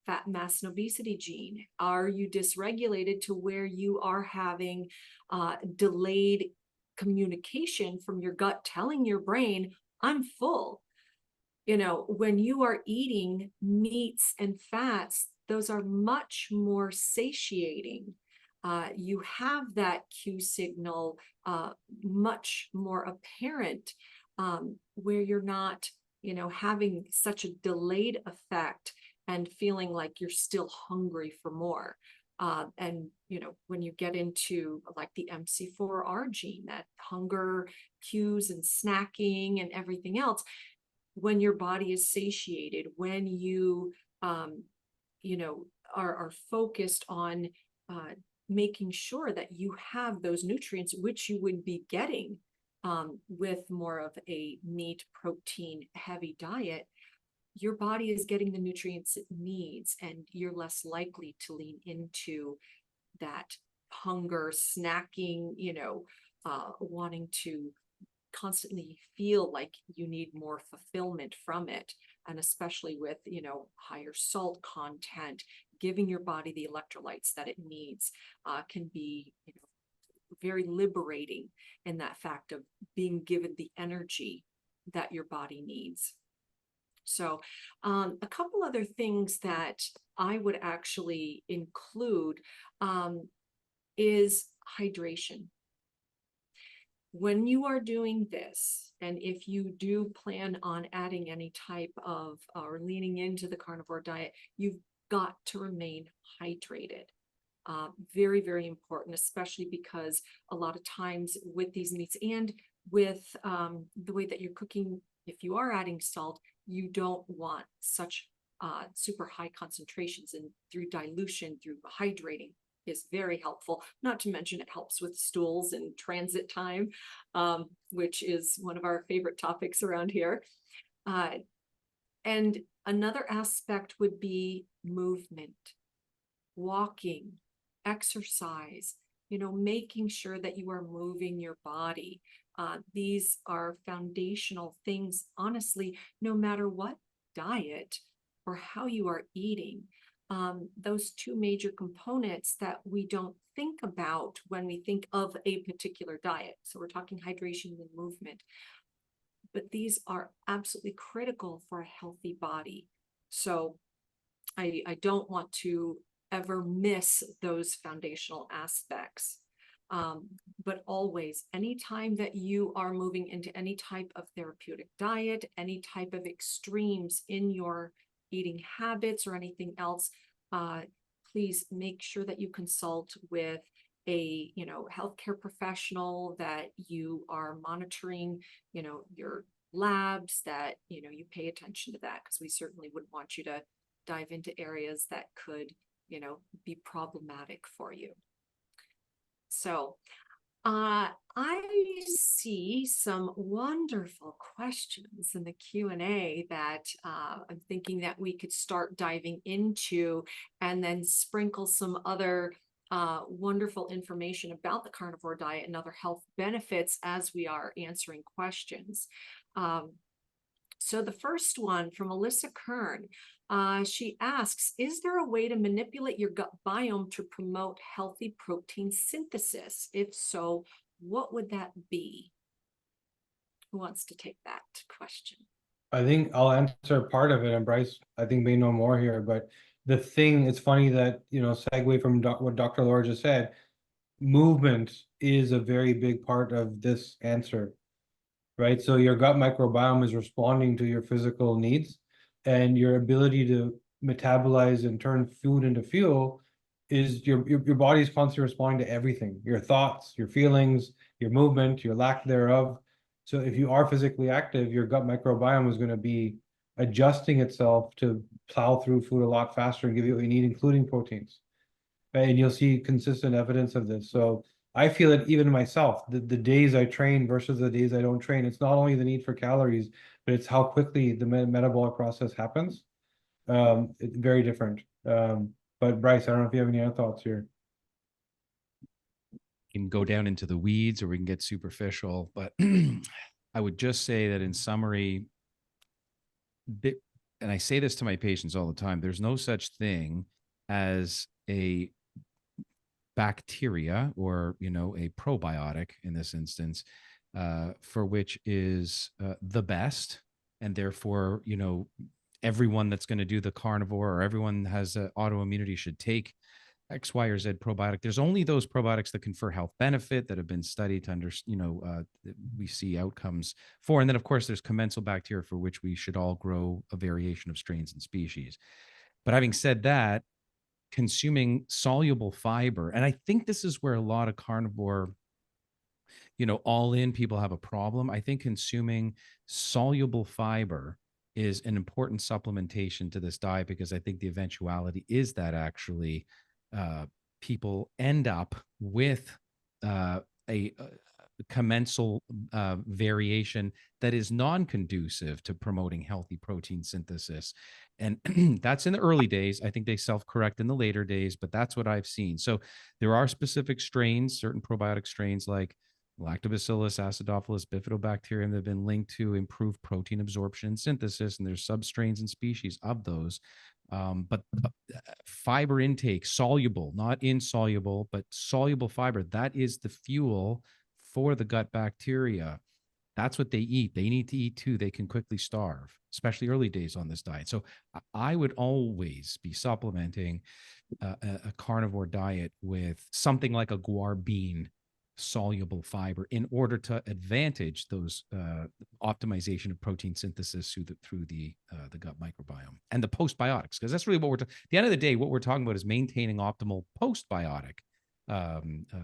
A: fat mass and obesity gene, are you dysregulated to where you are having delayed communication from your gut telling your brain, I'm full? When you are eating meats and fats, those are much more satiating. You have that cue signal much more apparent, where you're not, having such a delayed effect and feeling like you're still hungry for more. And when you get into like the MC4R gene, that hunger cues and snacking and everything else, when your body is satiated, when you are focused on making sure that you have those nutrients, which you would be getting with more of a meat protein heavy diet, your body is getting the nutrients it needs, and you're less likely to lean into that hunger, snacking, wanting to constantly feel like you need more fulfillment from it. And especially with, higher salt content, giving your body the electrolytes that it needs can be, very liberating in that fact of being given the energy that your body needs. So a couple other things that I would actually include is hydration. When you are doing this, and if you do plan on adding any type of or leaning into the carnivore diet, you've got to remain hydrated. Very, very important, especially because a lot of times with these meats and with the way that you're cooking, if you are adding salt, you don't want such super high concentrations. And through dilution, through hydrating, is very helpful. Not to mention it helps with stools and transit time, which is one of our favorite topics around here. And another aspect would be movement, walking, exercise, making sure that you are moving your body. These are foundational things, honestly, no matter what diet or how you are eating. Those two major components that we don't think about when we think of a particular diet. So we're talking hydration and movement, but these are absolutely critical for a healthy body. So I don't want to ever miss those foundational aspects. But always, anytime that you are moving into any type of therapeutic diet, any type of extremes in your eating habits or anything else, please make sure that you consult with a healthcare professional, that you are monitoring your labs, that you pay attention to that, because we certainly wouldn't want you to dive into areas that could be problematic for you. So I see some wonderful questions in the Q&A that I'm thinking that we could start diving into, and then sprinkle some other wonderful information about the carnivore diet and other health benefits as we are answering questions. So the first one from Alyssa Kern, she asks, is there a way to manipulate your gut biome to promote healthy protein synthesis? If so, what would that be? Who wants to take that question?
C: I think I'll answer part of it, and Bryce, I think, may know more here. But the thing, it's funny that, segue from what Dr. Laura just said, movement is a very big part of this answer, right? So your gut microbiome is responding to your physical needs, and your ability to metabolize and turn food into fuel is your body's constantly responding to everything, your thoughts, your feelings, your movement, your lack thereof. So if you are physically active, your gut microbiome is going to be adjusting itself to plow through food a lot faster and give you what you need, including proteins. And you'll see consistent evidence of this. So I feel it even myself, the days I train versus the days I don't train, it's not only the need for calories, but it's how quickly the metabolic process happens. It's very different. But Bryce, I don't know if you have any other thoughts here.
B: Can go down into the weeds or we can get superficial, but I would just say that in summary, and I say this to my patients all the time, there's no such thing as a bacteria or a probiotic in this instance, for which is the best, and therefore everyone that's going to do the carnivore or everyone has autoimmunity should take X, Y, or Z probiotic. There's only those probiotics that confer health benefit that have been studied to we see outcomes for. And then of course there's commensal bacteria, for which we should all grow a variation of strains and species. But having said that, consuming soluble fiber, and I think this is where a lot of carnivore, all in people have a problem. I think consuming soluble fiber is an important supplementation to this diet, because I think the eventuality is that actually people end up with a commensal variation that is non-conducive to promoting healthy protein synthesis. And that's in the early days. I think they self-correct in the later days, but that's what I've seen. So there are specific strains, certain probiotic strains like Lactobacillus acidophilus bifidobacterium that have been linked to improved protein absorption and synthesis, and there's substrains and species of those. But fiber intake, soluble, not insoluble, but soluble fiber, that is the fuel for the gut bacteria. That's what they eat. They need to eat too. They can quickly starve, especially early days on this diet. So I would always be supplementing a carnivore diet with something like a guar bean soluble fiber in order to advantage those optimization of protein synthesis through the gut microbiome and the postbiotics, because that's really what at the end of the day, what we're talking about is maintaining optimal postbiotic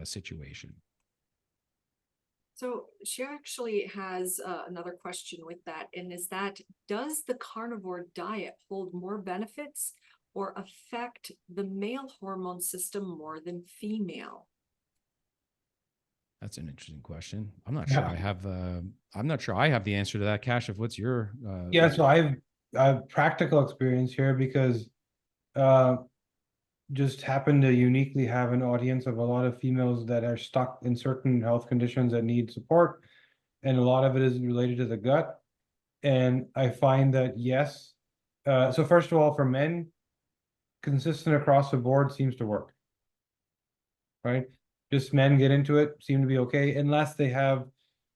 B: situation.
A: So she actually has another question with that, and is that, does the carnivore diet hold more benefits or affect the male hormone system more than female?
B: That's an interesting question. I'm not sure I have. I'm not sure I have the answer to that. Kashif, what's your?
C: Yeah, so I've practical experience here because just happen to uniquely have an audience of a lot of females that are stuck in certain health conditions that need support, and a lot of it is related to the gut. And I find that yes, so first of all, for men, consistent across the board seems to work, right? Just men get into it, seem to be okay, unless they have,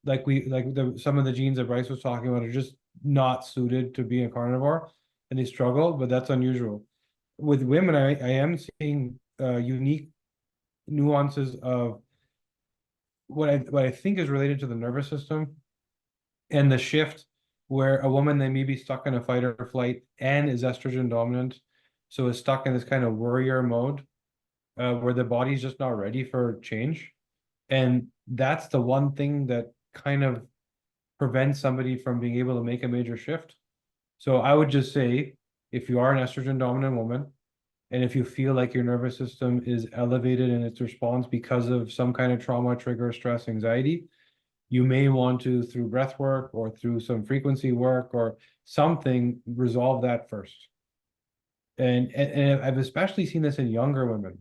C: some of the genes that Bryce was talking about are just not suited to be a carnivore, and they struggle, but that's unusual. With women, I am seeing unique nuances of what I think is related to the nervous system and the shift where a woman, they may be stuck in a fight or flight and is estrogen dominant, so is stuck in this kind of warrior mode where the body's just not ready for change. And that's the one thing that kind of prevents somebody from being able to make a major shift. So I would just say, if you are an estrogen dominant woman, and if you feel like your nervous system is elevated in its response because of some kind of trauma, trigger, stress, anxiety, you may want to, through breath work or through some frequency work or something, resolve that first. And I've especially seen this in younger women.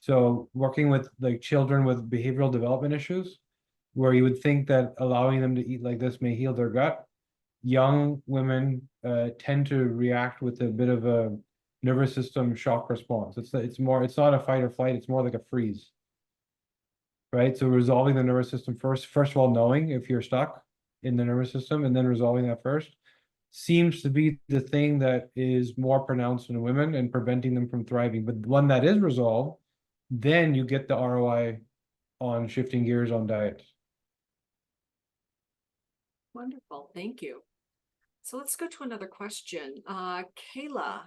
C: So working with like children with behavioral development issues, where you would think that allowing them to eat like this may heal their gut, young women tend to react with a bit of a nervous system shock response. It's not a fight or flight, it's more like a freeze. Right? So resolving the nervous system first of all, knowing if you're stuck in the nervous system and then resolving that first seems to be the thing that is more pronounced in women and preventing them from thriving. But when that is resolved, then you get the ROI on shifting gears on diet.
A: Wonderful, thank you. So let's go to another question. Kayla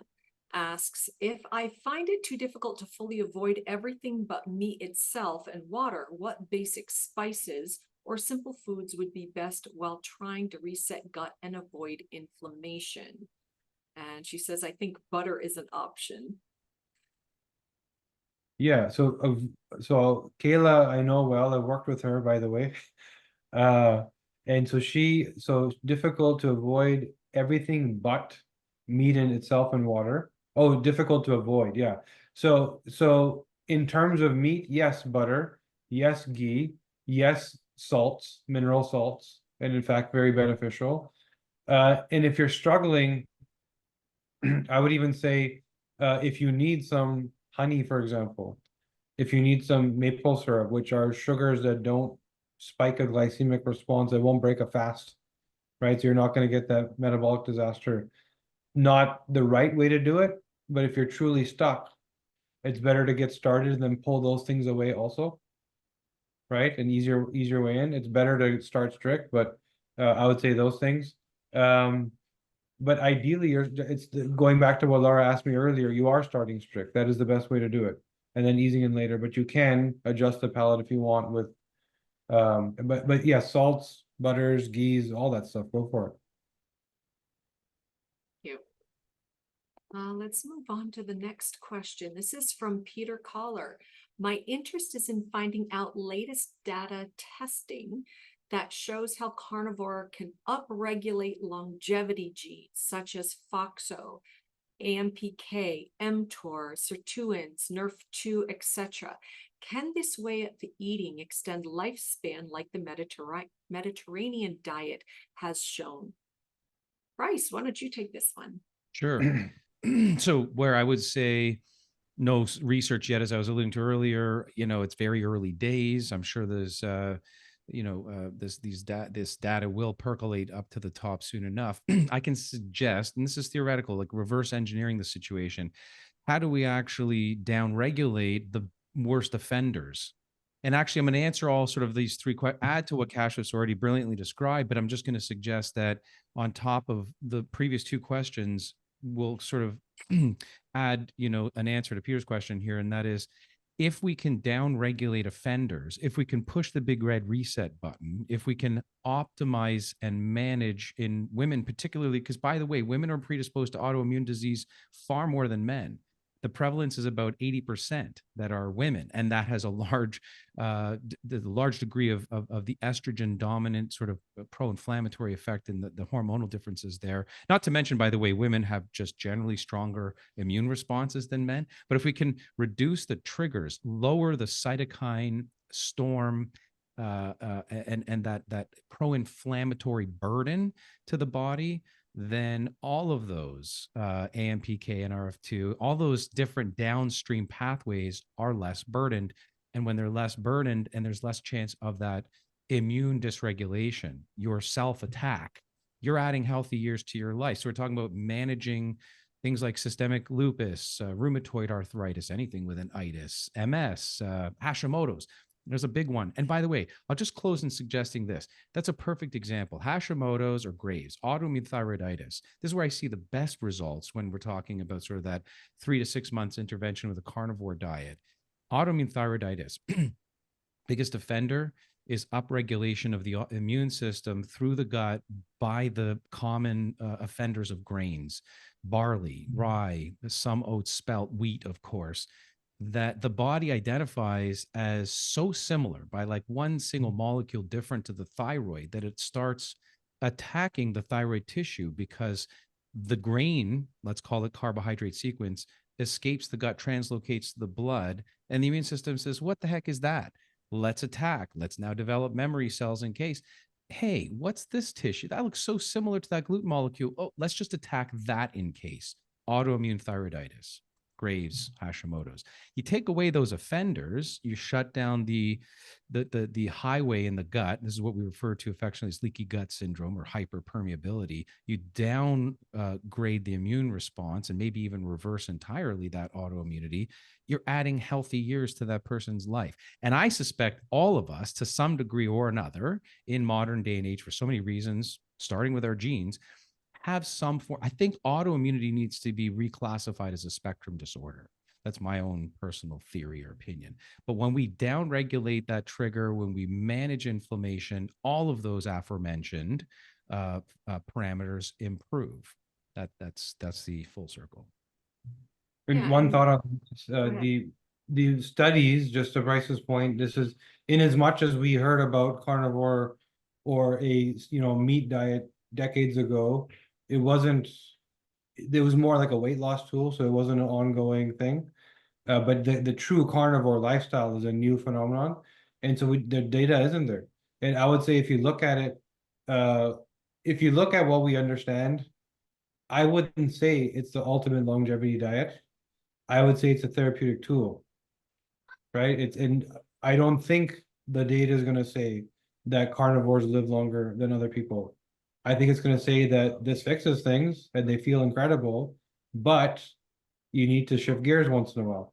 A: asks, if I find it too difficult to fully avoid everything but meat itself and water, what basic spices or simple foods would be best while trying to reset gut and avoid inflammation? And she says, I think butter is an option.
C: Yeah, so Kayla, I know well, I worked with her, by the way. And so difficult to avoid everything but meat in itself and water. Oh, difficult to avoid, yeah. So in terms of meat, yes, butter, yes, ghee, yes, salts, mineral salts, and in fact, very beneficial. And if you're struggling, I would even say, if you need some honey, for example, if you need some maple syrup, which are sugars that don't spike a glycemic response, that won't break a fast, right? So you're not going to get that metabolic disaster. Not the right way to do it, but if you're truly stuck, it's better to get started and then pull those things away also, right? An easier way in. It's better to start strict, but I would say those things. But ideally, it's going back to what Laura asked me earlier. You are starting strict. That is the best way to do it, and then easing in later. But you can adjust the palate if you want with, but yeah, salts, butters, ghees, all that stuff. Go for it.
A: Thank you. Let's move on to the next question. This is from Peter Collar. My interest is in finding out latest data testing that shows how carnivore can upregulate longevity genes such as FOXO, AMPK, mTOR, sirtuins, NRF2, etc. Can this way of eating extend lifespan like the Mediterranean diet has shown? Bryce, why don't you take this one?
B: Sure. So where I would say no research yet, as I was alluding to earlier, it's very early days. I'm sure there's, this data will percolate up to the top soon enough. I can suggest, and this is theoretical, like reverse engineering the situation. How do we actually downregulate the worst offenders? And actually, I'm going to answer all sort of these three questions, add to what Cassius already brilliantly described, but I'm just going to suggest that on top of the previous two questions, we'll sort of add, an answer to Peter's question here, and that is, if we can downregulate offenders, if we can push the big red reset button, if we can optimize and manage in women, particularly, because by the way, women are predisposed to autoimmune disease far more than men. The prevalence is about 80% that are women, and that has a large, the large degree of the estrogen dominant sort of pro-inflammatory effect and the hormonal differences there. Not to mention, by the way, women have just generally stronger immune responses than men. But if we can reduce the triggers, lower the cytokine storm, and that pro-inflammatory burden to the body, then all of those AMPK and RF2, all those different downstream pathways are less burdened. And when they're less burdened and there's less chance of that immune dysregulation, your self-attack, you're adding healthy years to your life. So we're talking about managing things like systemic lupus, rheumatoid arthritis, anything with an itis, MS, Hashimoto's. There's a big one. And by the way, I'll just close in suggesting this. That's a perfect example. Hashimoto's or Graves, autoimmune thyroiditis. This is where I see the best results when we're talking about sort of that 3 to 6 months intervention with a carnivore diet. Autoimmune thyroiditis, biggest offender is upregulation of the immune system through the gut by the common offenders of grains, barley, rye, some oats, spelt, wheat, of course, that the body identifies as so similar by like one single molecule different to the thyroid that it starts attacking the thyroid tissue because the grain, let's call it carbohydrate sequence, escapes the gut, translocates the blood, and the immune system says, what the heck is that? Let's attack. Let's now develop memory cells in case. Hey, what's this tissue? That looks so similar to that gluten molecule. Oh, let's just attack that in case. Autoimmune thyroiditis, Graves, Hashimoto's. You take away those offenders, you shut down the highway in the gut. This is what we refer to affectionately as leaky gut syndrome or hyperpermeability. You downgrade the immune response and maybe even reverse entirely that autoimmunity. You're adding healthy years to that person's life. And I suspect all of us, to some degree or another, in modern day and age, for so many reasons, starting with our genes, have some form. I think autoimmunity needs to be reclassified as a spectrum disorder. That's my own personal theory or opinion. But when we downregulate that trigger, when we manage inflammation, all of those aforementioned parameters improve. That's the full circle.
C: And
A: Yeah,
C: one thought on
A: ahead.
C: the studies, just to Bryce's point, this is in as much as we heard about carnivore or a meat diet decades ago, it wasn't. It was more like a weight loss tool, so it wasn't an ongoing thing. But the true carnivore lifestyle is a new phenomenon, and so the data isn't there. And I would say if you look at it, if you look at what we understand, I wouldn't say it's the ultimate longevity diet. I would say it's a therapeutic tool, right? And I don't think the data is going to say that carnivores live longer than other people. I think it's going to say that this fixes things and they feel incredible, but you need to shift gears once in a while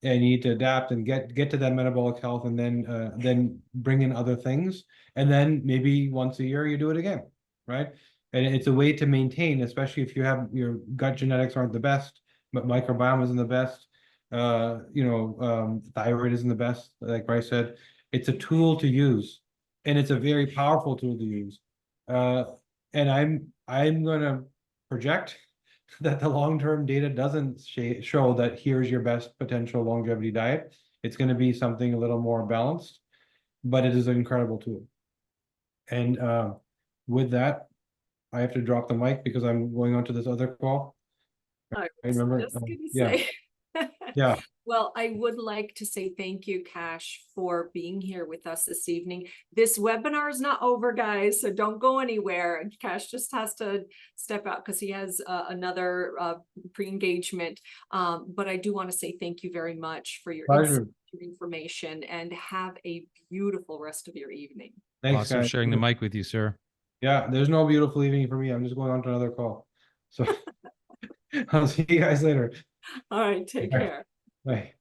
C: and you need to adapt and get to that metabolic health, and then bring in other things, and then maybe once a year you do it again, right? And it's a way to maintain, especially if you have your gut genetics aren't the best, but microbiome isn't the best, thyroid isn't the best, like Bryce said. It's a tool to use, and it's a very powerful tool to use. And I'm gonna project that the long-term data doesn't show that here's your best potential longevity diet. It's going to be something a little more balanced, but it is an incredible tool. And with that, I have to drop the mic because I'm going on to this other call.
A: I
C: I
A: was
C: remember.
A: just gonna
C: Yeah,
A: say.
C: yeah.
A: Well, I would like to say thank you, Cash, for being here with us this evening. This webinar is not over, guys, so don't go anywhere. Cash just has to step out because he has another pre-engagement. But I do want to say thank you very much for your
C: Pleasure.
A: information, and have a beautiful rest of your evening.
C: Thanks,
B: Awesome
C: guys.
B: sharing the mic with you, sir.
C: Yeah, there's no beautiful evening for me. I'm just going on to another call. So I'll see you guys later.
A: All right, take
C: All right.
A: care.
C: Bye.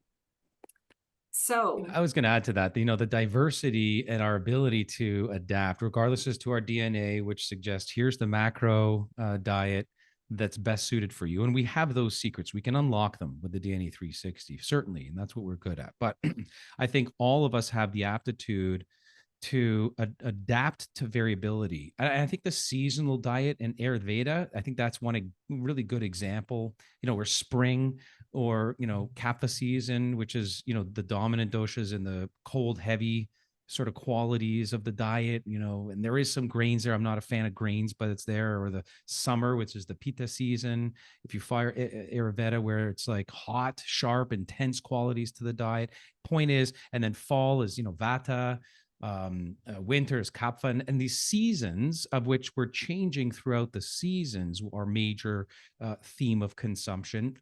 A: So
B: I was going to add to that, you know, the diversity and our ability to adapt, regardless as to our DNA, which suggests here's the macro diet that's best suited for you. And we have those secrets. We can unlock them with the DNA 360, certainly. And that's what we're good at. But I think all of us have the aptitude to adapt to variability. I think the seasonal diet and Ayurveda, I think that's one really good example, you know, where spring or, you know, kapha season, which is, you know, the dominant doshas and the cold, heavy sort of qualities of the diet, you know, and there is some grains there. I'm not a fan of grains, but it's there. Or the summer, which is the pitta season. If you fire Ayurveda, where it's like hot, sharp, intense qualities to the diet. Point is, and then fall is, you know, vata, winter is kapha, and these seasons, of which we're changing throughout the seasons, are major theme of consumption.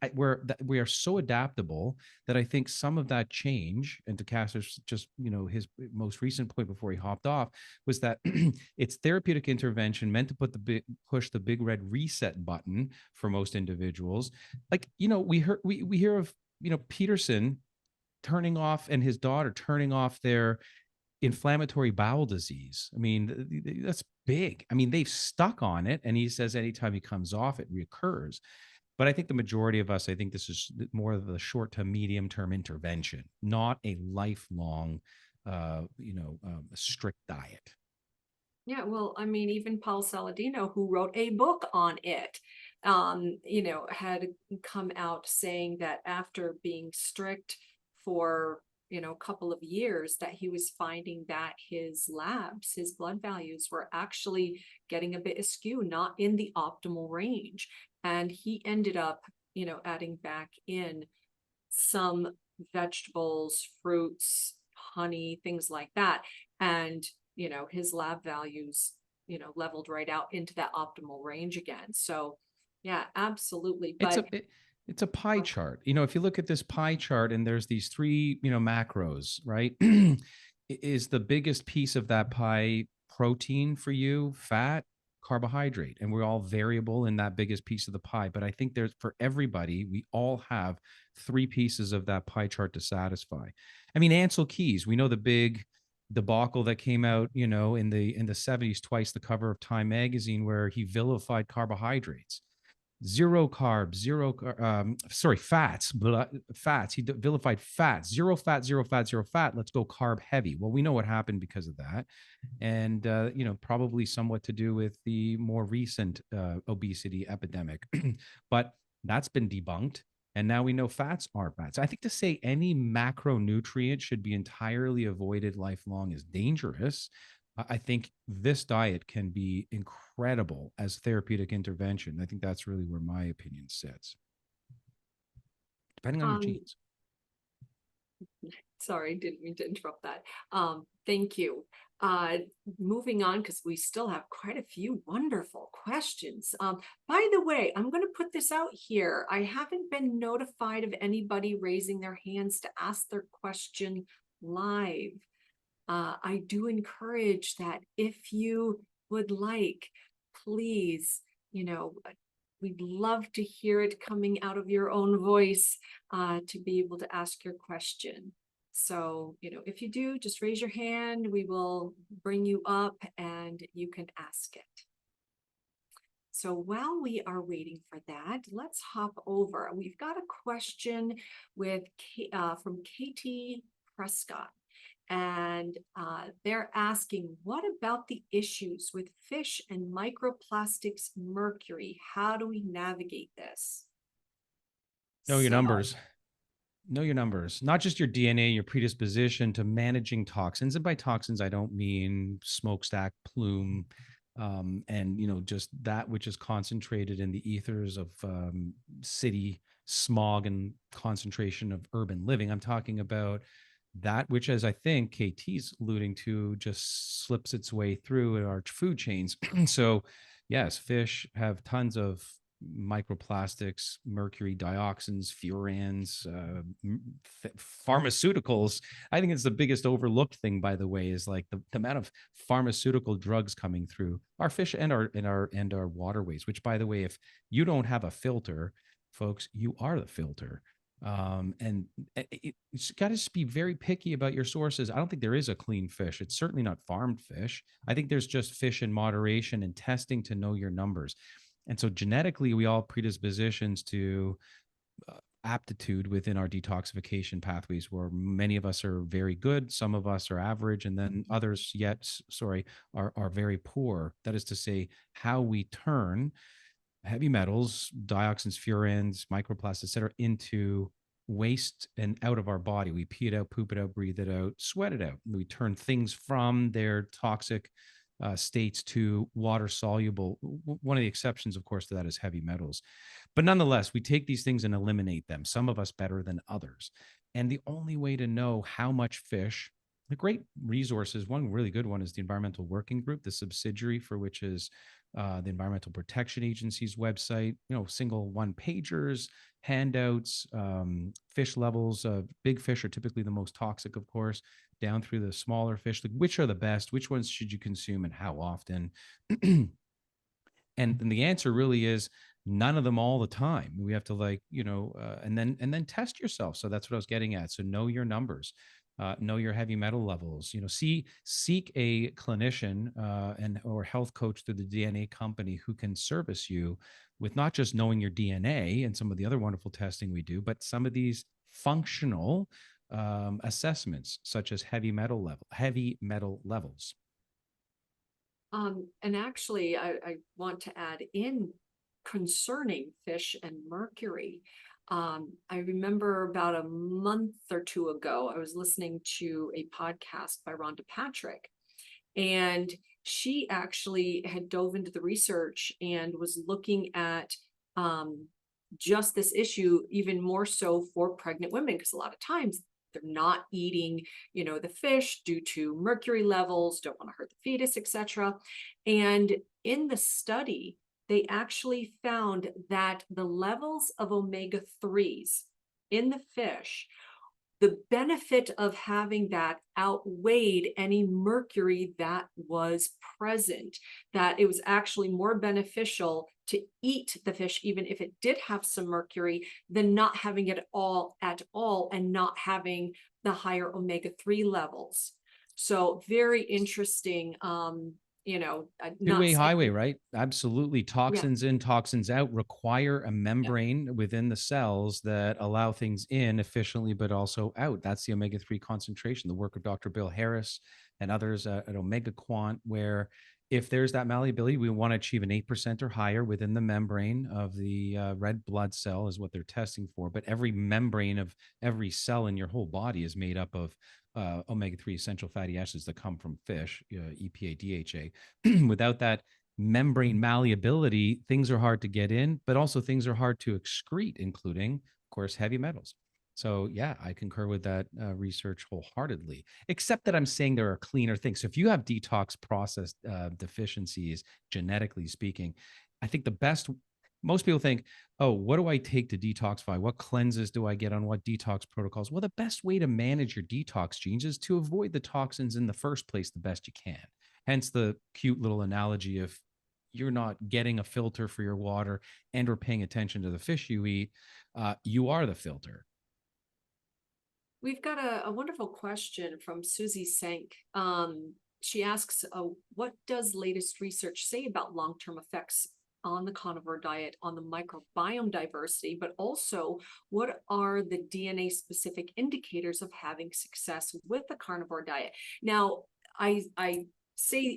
B: We are so adaptable that I think some of that change, and to Cass's just, you know, his most recent point before he hopped off, was that it's therapeutic intervention meant to push the big red reset button for most individuals. Like, you know, we hear of, you know, Peterson turning off, and his daughter turning off their inflammatory bowel disease. I mean, that's big. I mean, they've stuck on it, and he says anytime he comes off, it reoccurs. But I think the majority of us, I think this is more of the short to medium term intervention, not a lifelong, strict diet.
A: yeah, well, I mean, even Paul Saladino, who wrote a book on it, you know, had come out saying that after being strict for, you know, a couple of years, that he was finding that his labs, his blood values were actually getting a bit askew, not in the optimal range. And he ended up, you know, adding back in some vegetables, fruits, honey, things like that. And, you know, his lab values, you know, leveled right out into that optimal range again. So yeah, absolutely. But
B: It's a pie chart. You know, if you look at this pie chart and there's these three, you know, macros, right? Is the biggest piece of that pie protein for you, fat, carbohydrate? And we're all variable in that biggest piece of the pie. But I think there's, for everybody, we all have three pieces of that pie chart to satisfy. I mean, Ansel Keys, we know the big debacle that came out, you know, in the 70s, twice the cover of Time magazine, where he vilified carbohydrates. Zero carbs, fats. He vilified fats, zero fat, zero fat, zero fat. Let's go carb heavy. Well, we know what happened because of that. And, you know, probably somewhat to do with the more recent obesity epidemic. But that's been debunked. And now we know fats aren't fats. I think to say any macronutrient should be entirely avoided lifelong is dangerous. I think this diet can be incredible as therapeutic intervention. I think that's really where my opinion sits, depending on your genes.
A: sorry, didn't mean to interrupt that. Thank you. Moving on, because we still have quite a few wonderful questions. By the way, I'm going to put this out here. I haven't been notified of anybody raising their hands to ask their question live. I do encourage that if you would like, please, you know, we'd love to hear it coming out of your own voice to be able to ask your question. So, you know, if you do, just raise your hand. We will bring you up and you can ask it. So while we are waiting for that, let's hop over. We've got a question with from Katie Prescott. And they're asking, what about the issues with fish and microplastics mercury? How do we navigate this?
B: Know your
A: So,
B: numbers. Know your numbers, not just your DNA, your predisposition to managing toxins. And by toxins, I don't mean smokestack plume, and just that which is concentrated in the ethers of city smog and concentration of urban living. I'm talking about that which, as I think KT's alluding to, just slips its way through our food chains. So, yes, fish have tons of microplastics, mercury, dioxins, furans, pharmaceuticals. I think it's the biggest overlooked thing, by the way, is like the amount of pharmaceutical drugs coming through our fish and our waterways. Which, by the way, if you don't have a filter, folks, you are the filter. And it's got to be very picky about your sources. I don't think there is a clean fish. It's certainly not farmed fish. I think there's just fish in moderation and testing to know your numbers. And so genetically, we all predispositions to aptitude within our detoxification pathways, where many of us are very good, some of us are average, and then others are very poor. That is to say, how we turn heavy metals, dioxins, furans, microplastics, et cetera, into waste and out of our body. We pee it out, poop it out, breathe it out, sweat it out. We turn things from their toxic states to water soluble. One of the exceptions, of course, to that is heavy metals. But nonetheless, we take these things and eliminate them, some of us better than others. And the only way to know how much fish, the great resources, one really good one is the Environmental Working Group, the subsidiary for which is the Environmental Protection Agency's website, single one pagers, handouts, fish levels. Big fish are typically the most toxic, of course, down through the smaller fish. Like, which are the best? Which ones should you consume and how often? And the answer really is none of them all the time. We have to and then test yourself. So that's what I was getting at. So know your numbers, know your heavy metal levels. Seek a clinician or health coach through the DNA company who can service you with not just knowing your DNA and some of the other wonderful testing we do, but some of these functional assessments, such as heavy metal levels.
A: and actually, I want to add in concerning fish and mercury. I remember about a month or two ago, I was listening to a podcast by Rhonda Patrick, and she actually had dove into the research and was looking at just this issue even more so for pregnant women, because a lot of times they're not eating, the fish due to mercury levels, don't want to hurt the fetus, etc. And in the study, they actually found that the levels of omega-3s in the fish, the benefit of having that outweighed any mercury that was present, that it was actually more beneficial to eat the fish, even if it did have some mercury, than not having it at all and not having the higher omega-3 levels. So very interesting.
B: Two-way highway, right? Absolutely.
A: Yeah.
B: Toxins in, toxins out require a membrane within the cells that allow things in efficiently, but also out. That's the omega-3 concentration, the work of Dr. Bill Harris and others at Omega Quant, where if there's that malleability, we want to achieve an 8% or higher within the membrane of the red blood cell is what they're testing for. But every membrane of every cell in your whole body is made up of omega-3 essential fatty acids that come from fish, EPA, DHA. Without that membrane malleability, things are hard to get in, but also things are hard to excrete, including, of course, heavy metals. So yeah, I concur with that research wholeheartedly, except that I'm saying there are cleaner things. So if you have detox process deficiencies, genetically speaking, I think most people think, oh, what do I take to detoxify? What cleanses do I get on what detox protocols? Well, the best way to manage your detox genes is to avoid the toxins in the first place the best you can. Hence the cute little analogy of you're not getting a filter for your water and or paying attention to the fish you eat. You are the filter.
A: We've got a wonderful question from Susie Sank. She asks, what does latest research say about long-term effects on the carnivore diet, on the microbiome diversity, but also what are the DNA specific indicators of having success with the carnivore diet. Now, I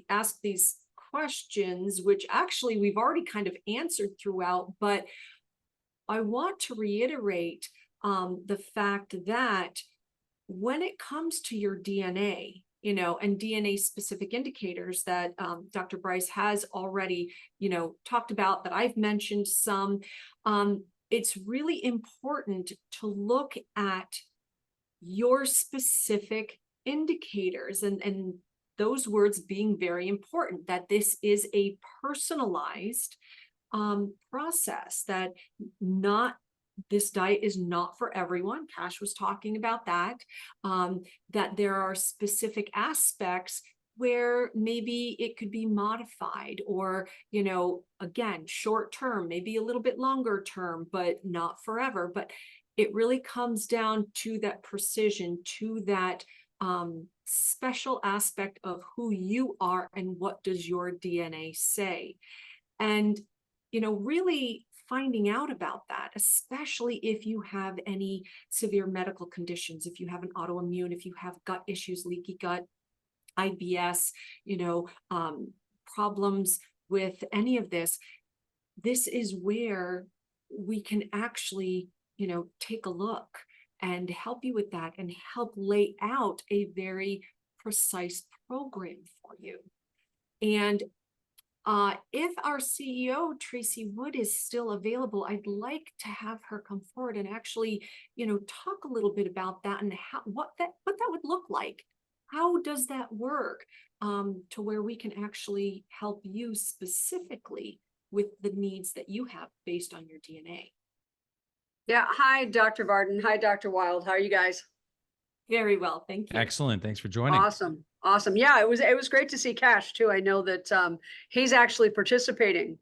A: ask these questions, which actually we've already kind of answered throughout, but I want to reiterate the fact that when it comes to your DNA, and DNA specific indicators that Dr. Bryce has already, talked about, that I've mentioned some, it's really important to look at your specific indicators, and those words being very important, that this is a personalized process, that this diet is not for everyone. Cash was talking about that, that there are specific aspects where maybe it could be modified, or, again, short term, maybe a little bit longer term, but not forever. But it really comes down to that precision, to that special aspect of who you are and what does your DNA say. And, really finding out about that, especially if you have any severe medical conditions, if you have an autoimmune, if you have gut issues, leaky gut, IBS, problems with any of this, this is where we can actually, take a look and help you with that, and help lay out a very precise program for you. And if our CEO, Tracy Wood, is still available, I'd like to have her come forward and actually, talk a little bit about that, and what that would look like. How does that work, to where we can actually help you specifically with the needs that you have based on your DNA.
D: Yeah. Hi, Dr. Varden. Hi, Dr. Wild. How are you guys?
A: Very well, thank you.
B: Excellent. Thanks for joining.
D: Awesome. Awesome. Yeah, it was great to see Cash too. I know that he's actually participating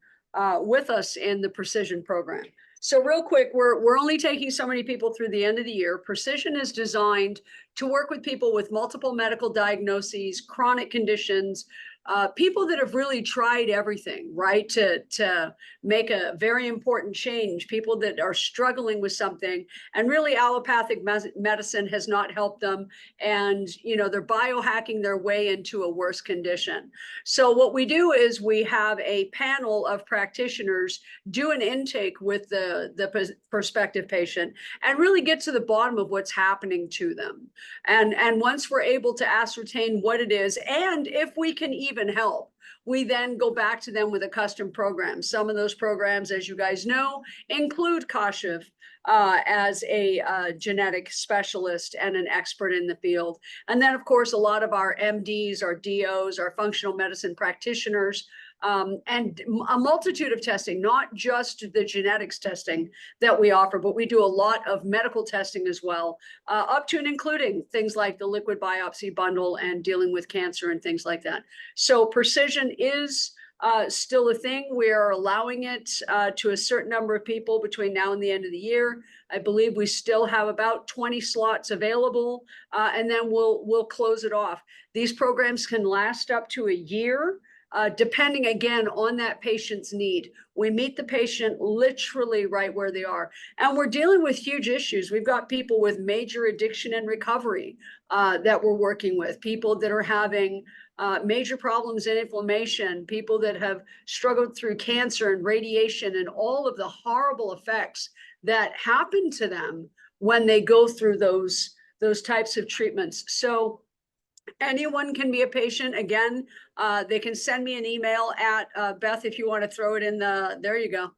D: with us in the Precision program. So real quick, we're only taking so many people through the end of the year. Precision is designed to work with people with multiple medical diagnoses, chronic conditions, people that have really tried everything, right, to make a very important change, people that are struggling with something, and really allopathic medicine has not helped them, and they're biohacking their way into a worse condition. So what we do is we have a panel of practitioners do an intake with the prospective patient and really get to the bottom of what's happening to them. And once we're able to ascertain what it is, and if we can even help, we then go back to them with a custom program. Some of those programs, as you guys know, include Kashif as a genetic specialist and an expert in the field. And then, of course, a lot of our MDs, our DOs, our functional medicine practitioners, and a multitude of testing, not just the genetics testing that we offer, but we do a lot of medical testing as well, up to and including things like the liquid biopsy bundle and dealing with cancer and things like that. So Precision is still a thing. We are allowing it to a certain number of people between now and the end of the year. I believe we still have about 20 slots available, and then we'll close it off. These programs can last up to a year. Depending again on that patient's need. We meet the patient literally right where they are. And we're dealing with huge issues. We've got people with major addiction and recovery that we're working with, people that are having major problems in inflammation, people that have struggled through cancer and radiation and all of the horrible effects that happen to them when they go through those types of treatments. So anyone can be a patient. Again, they can send me an email at Beth, if you want to throw it in there you go.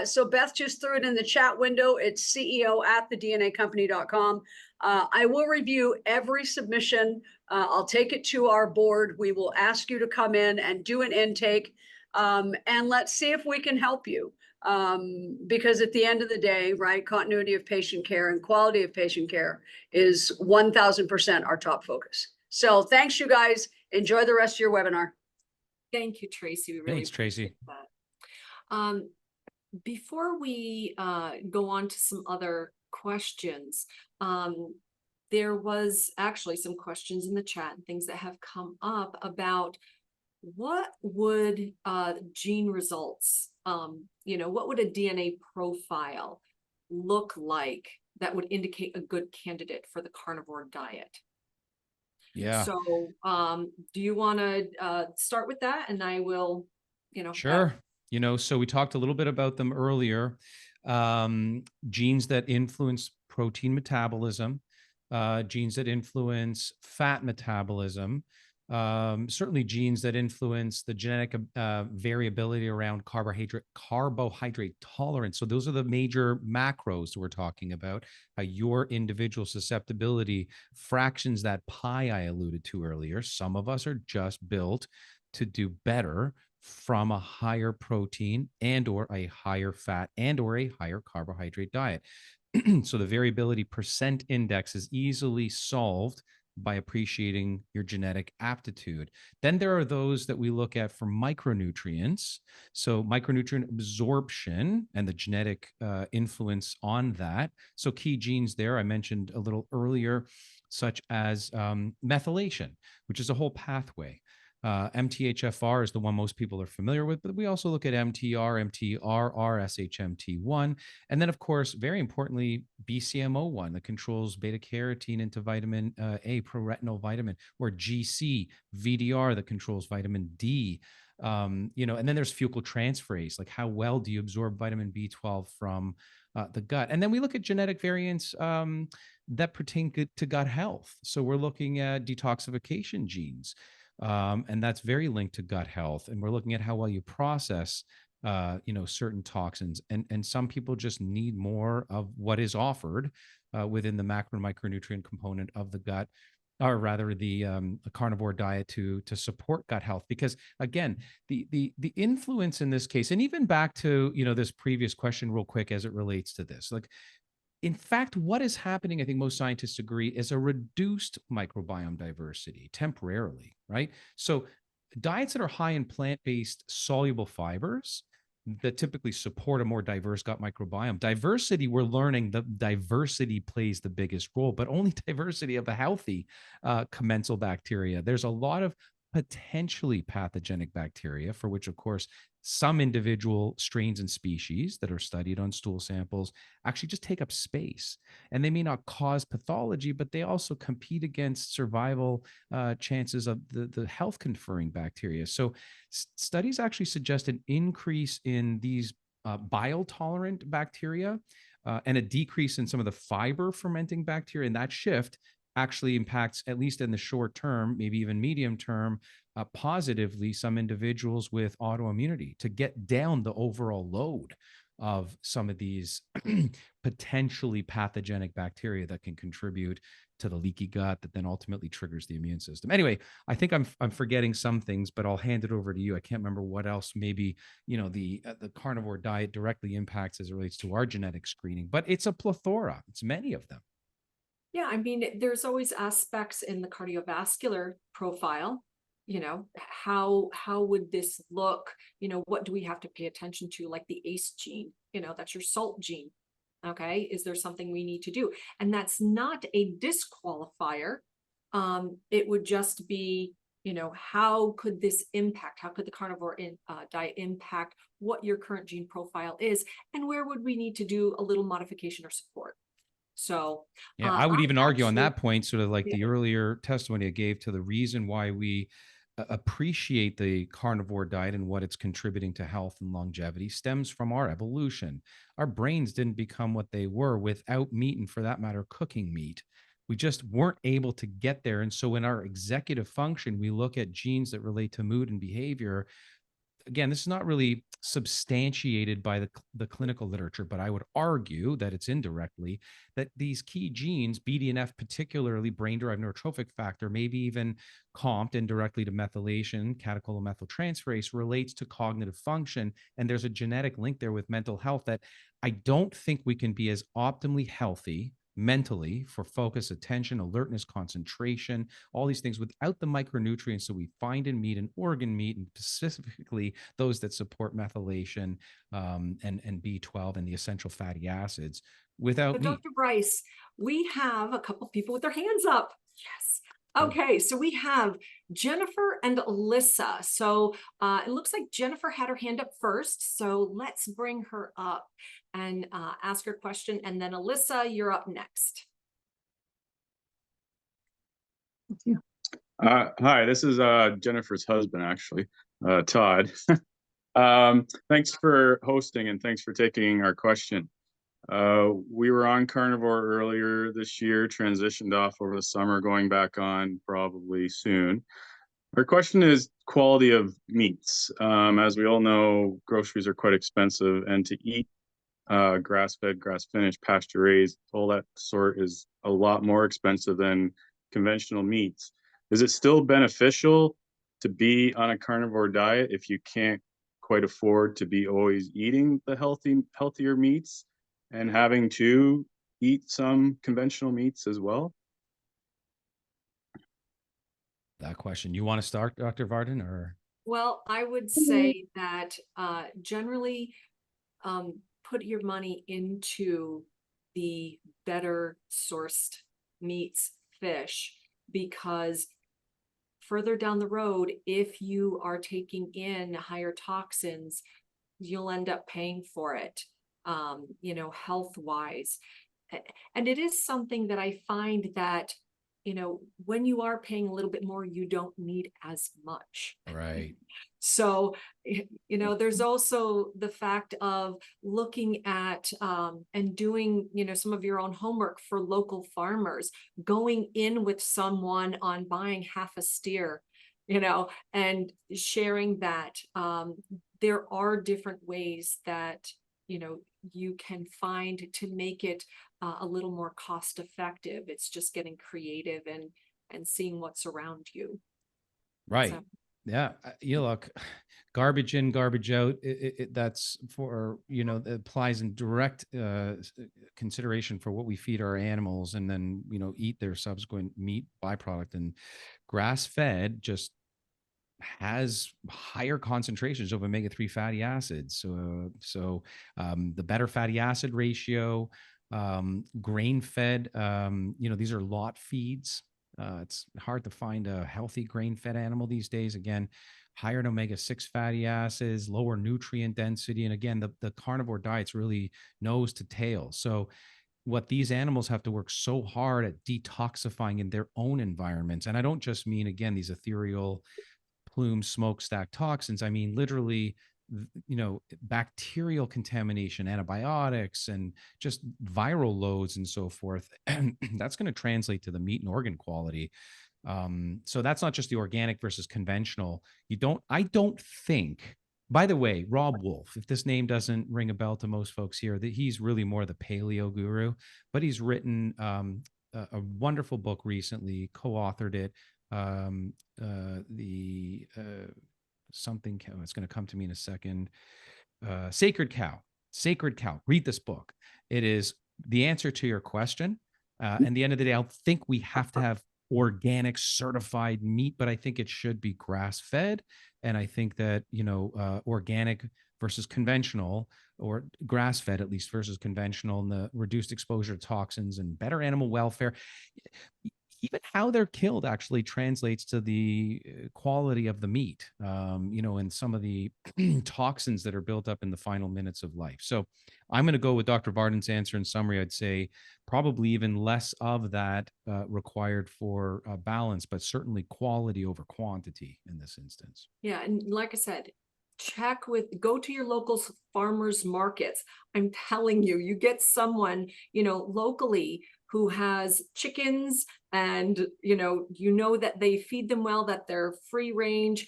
D: So Beth just threw it in the chat window. It's ceo@thednacompany.com. I will review every submission. I'll take it to our board. We will ask you to come in and do an intake, and let's see if we can help you. Because at the end of the day, right, continuity of patient care and quality of patient care is 1000% our top focus. So thanks, you guys. Enjoy the rest of your webinar.
A: Thank you, Tracy. We really
B: Thanks, Tracy.
A: that. Before we go on to some other questions, there was actually some questions in the chat and things that have come up about what would gene results, what would a DNA profile look like that would indicate a good candidate for the carnivore diet?
B: Yeah,
A: So, do you want to start with that? And I will,
B: sure. So we talked a little bit about them earlier. Genes that influence protein metabolism, genes that influence fat metabolism, certainly genes that influence the genetic variability around carbohydrate tolerance. So those are the major macros we're talking about. Your individual susceptibility fractions that pie I alluded to earlier. Some of us are just built to do better from a higher protein and or a higher fat and or a higher carbohydrate diet. So the variability percent index is easily solved by appreciating your genetic aptitude. Then there are those that we look at for micronutrients. So micronutrient absorption and the genetic influence on that. So key genes there I mentioned a little earlier, such as methylation, which is a whole pathway. MTHFR is the one most people are familiar with, but we also look at MTR, MTRR, SHMT1, and then, of course, very importantly, BCMO1 that controls beta carotene into vitamin A, proretinal vitamin, or GC, VDR that controls vitamin D. And then there's fecal transferase, like how well do you absorb vitamin B12 from the gut? And then we look at genetic variants that pertain to gut health. So we're looking at detoxification genes. And that's very linked to gut health. And we're looking at how well you process, certain toxins. And some people just need more of what is offered within the macro and micronutrient component of the gut, or rather the carnivore diet to support gut health. Because again, the influence in this case, and even back to this previous question, real quick, as it relates to this, like, in fact, what is happening, I think most scientists agree, is a reduced microbiome diversity temporarily, right? So diets that are high in plant-based soluble fibers that typically support a more diverse gut microbiome. Diversity, we're learning the diversity plays the biggest role, but only diversity of a healthy commensal bacteria. There's a lot of potentially pathogenic bacteria, for which, of course, some individual strains and species that are studied on stool samples actually just take up space. And they may not cause pathology, but they also compete against survival chances of the health conferring bacteria. So studies actually suggest an increase in these bile tolerant bacteria and a decrease in some of the fiber fermenting bacteria. And that shift actually impacts, at least in the short term, maybe even medium term, positively some individuals with autoimmunity to get down the overall load of some of these potentially pathogenic bacteria that can contribute to the leaky gut that then ultimately triggers the immune system. Anyway, I think I'm forgetting some things, but I'll hand it over to you. I can't remember what else maybe the carnivore diet directly impacts as it relates to our genetic screening, but it's a plethora. It's many of them.
A: Yeah, I mean, there's always aspects in the cardiovascular profile. How would this look? What do we have to pay attention to? Like the ACE gene, that's your salt gene. Okay, is there something we need to do? And that's not a disqualifier. It would just be, how could this impact? How could the carnivore diet impact what your current gene profile is, and where would we need to do a little modification or support? So
B: yeah, I would even argue on that point, sort of like
A: yeah.
B: the earlier testimony I gave to the reason why we appreciate the carnivore diet and what it's contributing to health and longevity stems from our evolution. Our brains didn't become what they were without meat, and for that matter, cooking meat. We just weren't able to get there. And so in our executive function, we look at genes that relate to mood and behavior. Again, this is not really substantiated by the clinical literature, but I would argue that it's indirectly that these key genes, BDNF, particularly brain-derived neurotrophic factor, maybe even comped indirectly to methylation, catechol-methyltransferase, relates to cognitive function. And there's a genetic link there with mental health that I don't think we can be as optimally healthy mentally for focus, attention, alertness, concentration, all these things without the micronutrients that we find in meat and organ meat, and specifically those that support methylation and B12 and the essential fatty acids without
A: But
B: meat.
A: Dr. Bryce, we have a couple people with their hands up. Yes. Okay, so we have Jennifer and Alyssa. So it looks like Jennifer had her hand up first. So let's bring her up and ask her question. And then Alyssa, you're up next.
E: Hi, this is Jennifer's husband, actually, Todd. Thanks for hosting and thanks for taking our question. We were on Carnivore earlier this year, transitioned off over the summer, going back on probably soon. Our question is quality of meats. As we all know, groceries are quite expensive, and to eat grass-fed, grass-finished, pasture-raised, all that sort is a lot more expensive than conventional meats. Is it still beneficial to be on a carnivore diet if you can't quite afford to be always eating the healthier meats and having to eat some conventional meats as well?
B: That question. You want to start, Dr. Varden, or?
A: Well, I would say that generally put your money into the better sourced meats, fish, because further down the road, if you are taking in higher toxins, you'll end up paying for it, health wise. And it is something that I find that, when you are paying a little bit more, you don't need as much.
B: Right.
A: So, there's also the fact of looking at and doing, some of your own homework for local farmers, going in with someone on buying half a steer, and sharing that. There are different ways that, you can find to make it a little more cost effective. It's just getting creative and seeing what's around you.
B: Right.
A: So.
B: Yeah. Look, garbage in, garbage out. That's for, it applies in direct consideration for what we feed our animals and then, eat their subsequent meat byproduct. And grass fed just has higher concentrations of omega-3 fatty acids. So the better fatty acid ratio, grain fed, these are lot feeds. It's hard to find a healthy grain-fed animal these days. Again, higher in omega-6 fatty acids, lower nutrient density. And again, the carnivore diet's really nose to tail. So what these animals have to work so hard at detoxifying in their own environments. And I don't just mean, again, these ethereal plume smokestack toxins. I mean, literally, bacterial contamination, antibiotics, and just viral loads and so forth. And that's going to translate to the meat and organ quality. So that's not just the organic versus conventional. I don't think, by the way, Rob Wolf, if this name doesn't ring a bell to most folks here, that he's really more the paleo guru, but he's written a wonderful book recently, co-authored it. Something, it's going to come to me in a second. Sacred Cow. Read this book. It is the answer to your question. And the end of the day, I don't think we have to have organic certified meat, but I think it should be grass fed. And I think that, organic versus conventional, or grass fed at least versus conventional, and the reduced exposure to toxins and better animal welfare. Even how they're killed actually translates to the quality of the meat, and some of the toxins that are built up in the final minutes of life. So I'm going to go with Dr. Varden's answer. In summary, I'd say probably even less of that required for balance, but certainly quality over quantity in this instance.
A: Yeah. And like I said, go to your local farmers markets. I'm telling you, you get someone, locally who has chickens and, that they feed them well, that they're free range.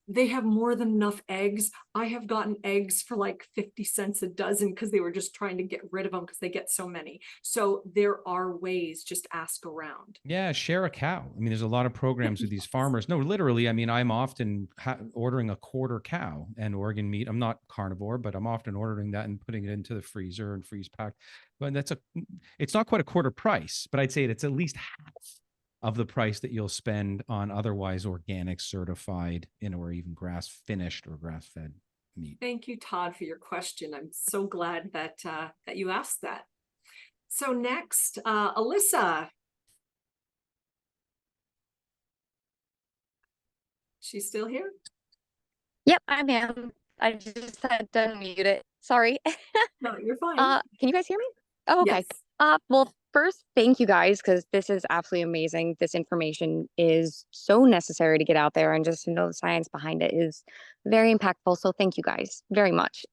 A: They have more than enough eggs. I have gotten eggs for like 50 cents a dozen because they were just trying to get rid of them because they get so many. So there are ways, just ask around.
B: Yeah, share a cow. I mean, there's a lot of programs with these farmers. No, literally, I mean, I'm often ordering a quarter cow and organ meat. I'm not carnivore, but I'm often ordering that and putting it into the freezer and freeze packed. But it's not quite a quarter price, but I'd say it's at least half of the price that you'll spend on otherwise organic, certified, or even grass finished or grass fed meat.
A: Thank you, Todd, for your question. I'm so glad that you asked that. So next, Alyssa. She's still here?
F: Yep, I am. I just had to unmute it. Sorry.
A: No, you're fine.
F: Can you guys hear me? Oh, okay.
A: Yes.
F: Well, first, thank you guys, because this is absolutely amazing. This information is so necessary to get out there, and just to know the science behind it is very impactful. So thank you guys very much.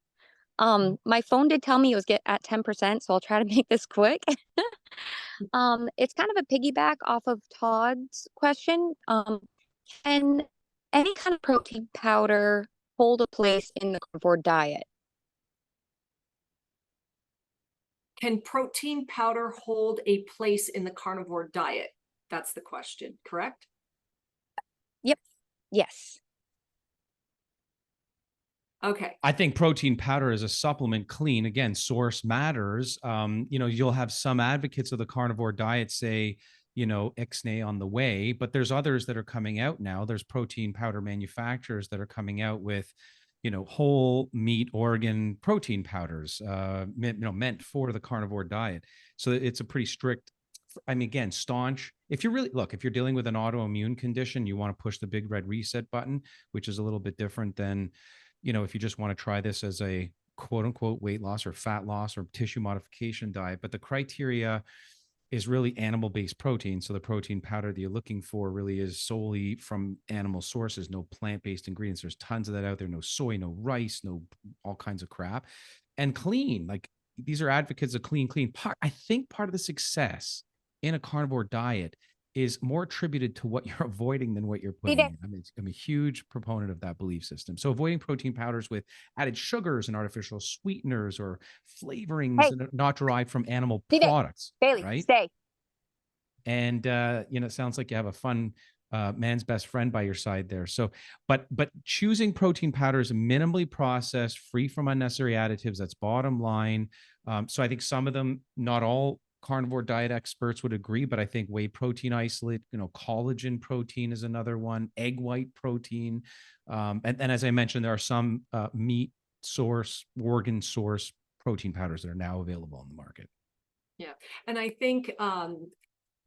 F: My phone did tell me it was at 10%, so I'll try to make this quick. It's kind of a piggyback off of Todd's question. Can any kind of protein powder hold a place in the carnivore diet?
A: Can protein powder hold a place in the carnivore diet? That's the question, correct?
F: Yep. Yes.
A: Okay.
B: I think protein powder is a supplement clean. Again, source matters. You'll have some advocates of the carnivore diet say, ixnay on the way, but there's others that are coming out now. There's protein powder manufacturers that are coming out with, whole meat organ protein powders, meant for the carnivore diet. So it's a pretty strict, again, staunch. If you're dealing with an autoimmune condition, you want to push the big red reset button, which is a little bit different than, if you just want to try this as a quote unquote weight loss or fat loss or tissue modification diet. But the criteria is really animal-based protein. So the protein powder that you're looking for really is solely from animal sources, no plant-based ingredients. There's tons of that out there. No soy, no rice, no all kinds of crap. And clean, like these are advocates of clean. I think part of the success in a carnivore diet is more attributed to what you're avoiding than what you're putting in. I'm a huge proponent of that belief system. So avoiding protein powders with added sugars and artificial sweeteners or flavorings that are not derived from animal products.
F: Bailey,
B: right?
F: stay.
B: And it sounds like you have a fun man's best friend by your side there. So, but choosing protein powders minimally processed, free from unnecessary additives, that's bottom line. So I think some of them, not all carnivore diet experts would agree, but I think whey protein isolate, collagen protein is another one, egg white protein. And as I mentioned, there are some meat source, organ source protein powders that are now available on the market.
A: Yeah. And I think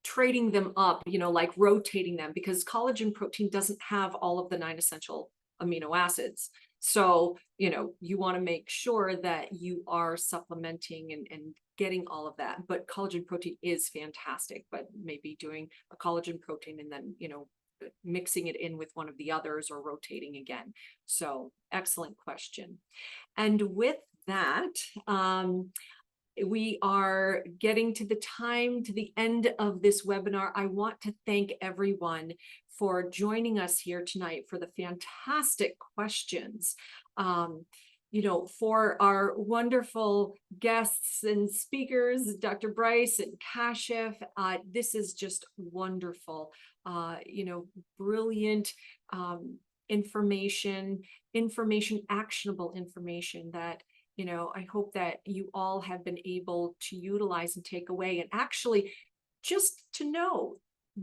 A: trading them up, like rotating them, because collagen protein doesn't have all of the 9 essential amino acids. So, you want to make sure that you are supplementing and getting all of that. But collagen protein is fantastic, but maybe doing a collagen protein and then, mixing it in with one of the others or rotating again. So excellent question. And with that, we are getting to the end of this webinar. I want to thank everyone for joining us here tonight for the fantastic questions. For our wonderful guests and speakers, Dr. Bryce and Kashif, this is just wonderful, brilliant information, actionable information that I hope that you all have been able to utilize and take away. And actually, just to know,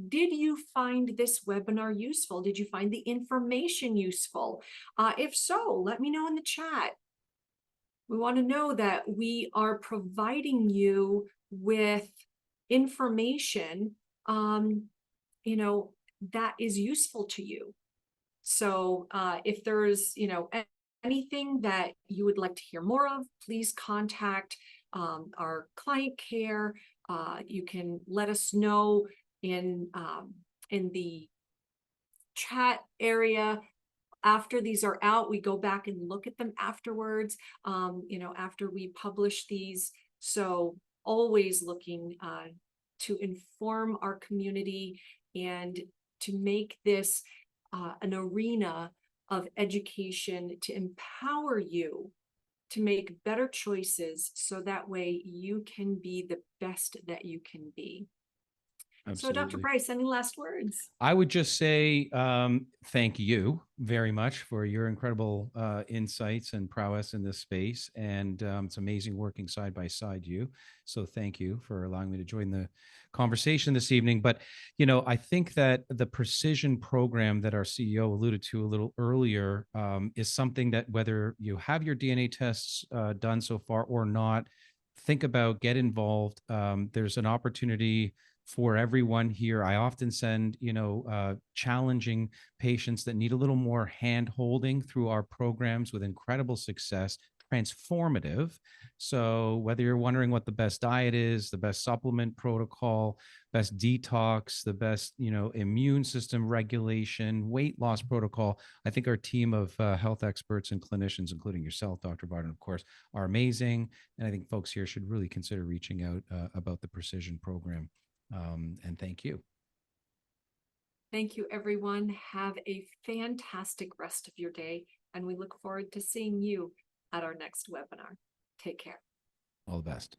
A: did you find this webinar useful? Did you find the information useful? If so, let me know in the chat. We want to know that we are providing you with information, that is useful to you. So if there's, anything that you would like to hear more of, please contact our client care. You can let us know in the chat area. After these are out, we go back and look at them afterwards, after we publish these. So always looking to inform our community and to make this an arena of education to empower you to make better choices, so that way you can be the best that you can be.
B: Absolutely.
A: So Dr. Bryce, any last words?
B: I would just say thank you very much for your incredible insights and prowess in this space. And it's amazing working side by side you. So thank you for allowing me to join the conversation this evening. But, I think that the precision program that our CEO alluded to a little earlier is something that, whether you have your DNA tests done so far or not, think about, get involved. There's an opportunity for everyone here. I often send, challenging patients that need a little more hand holding through our programs with incredible success, transformative. So whether you're wondering what the best diet is, the best supplement protocol, best detox, the best, immune system regulation, weight loss protocol, I think our team of health experts and clinicians, including yourself, Dr. Barton, of course, are amazing. And I think folks here should really consider reaching out about the Precision program. And thank you.
A: Thank you, everyone. Have a fantastic rest of your day, and we look forward to seeing you at our next webinar. Take care.
B: All the best.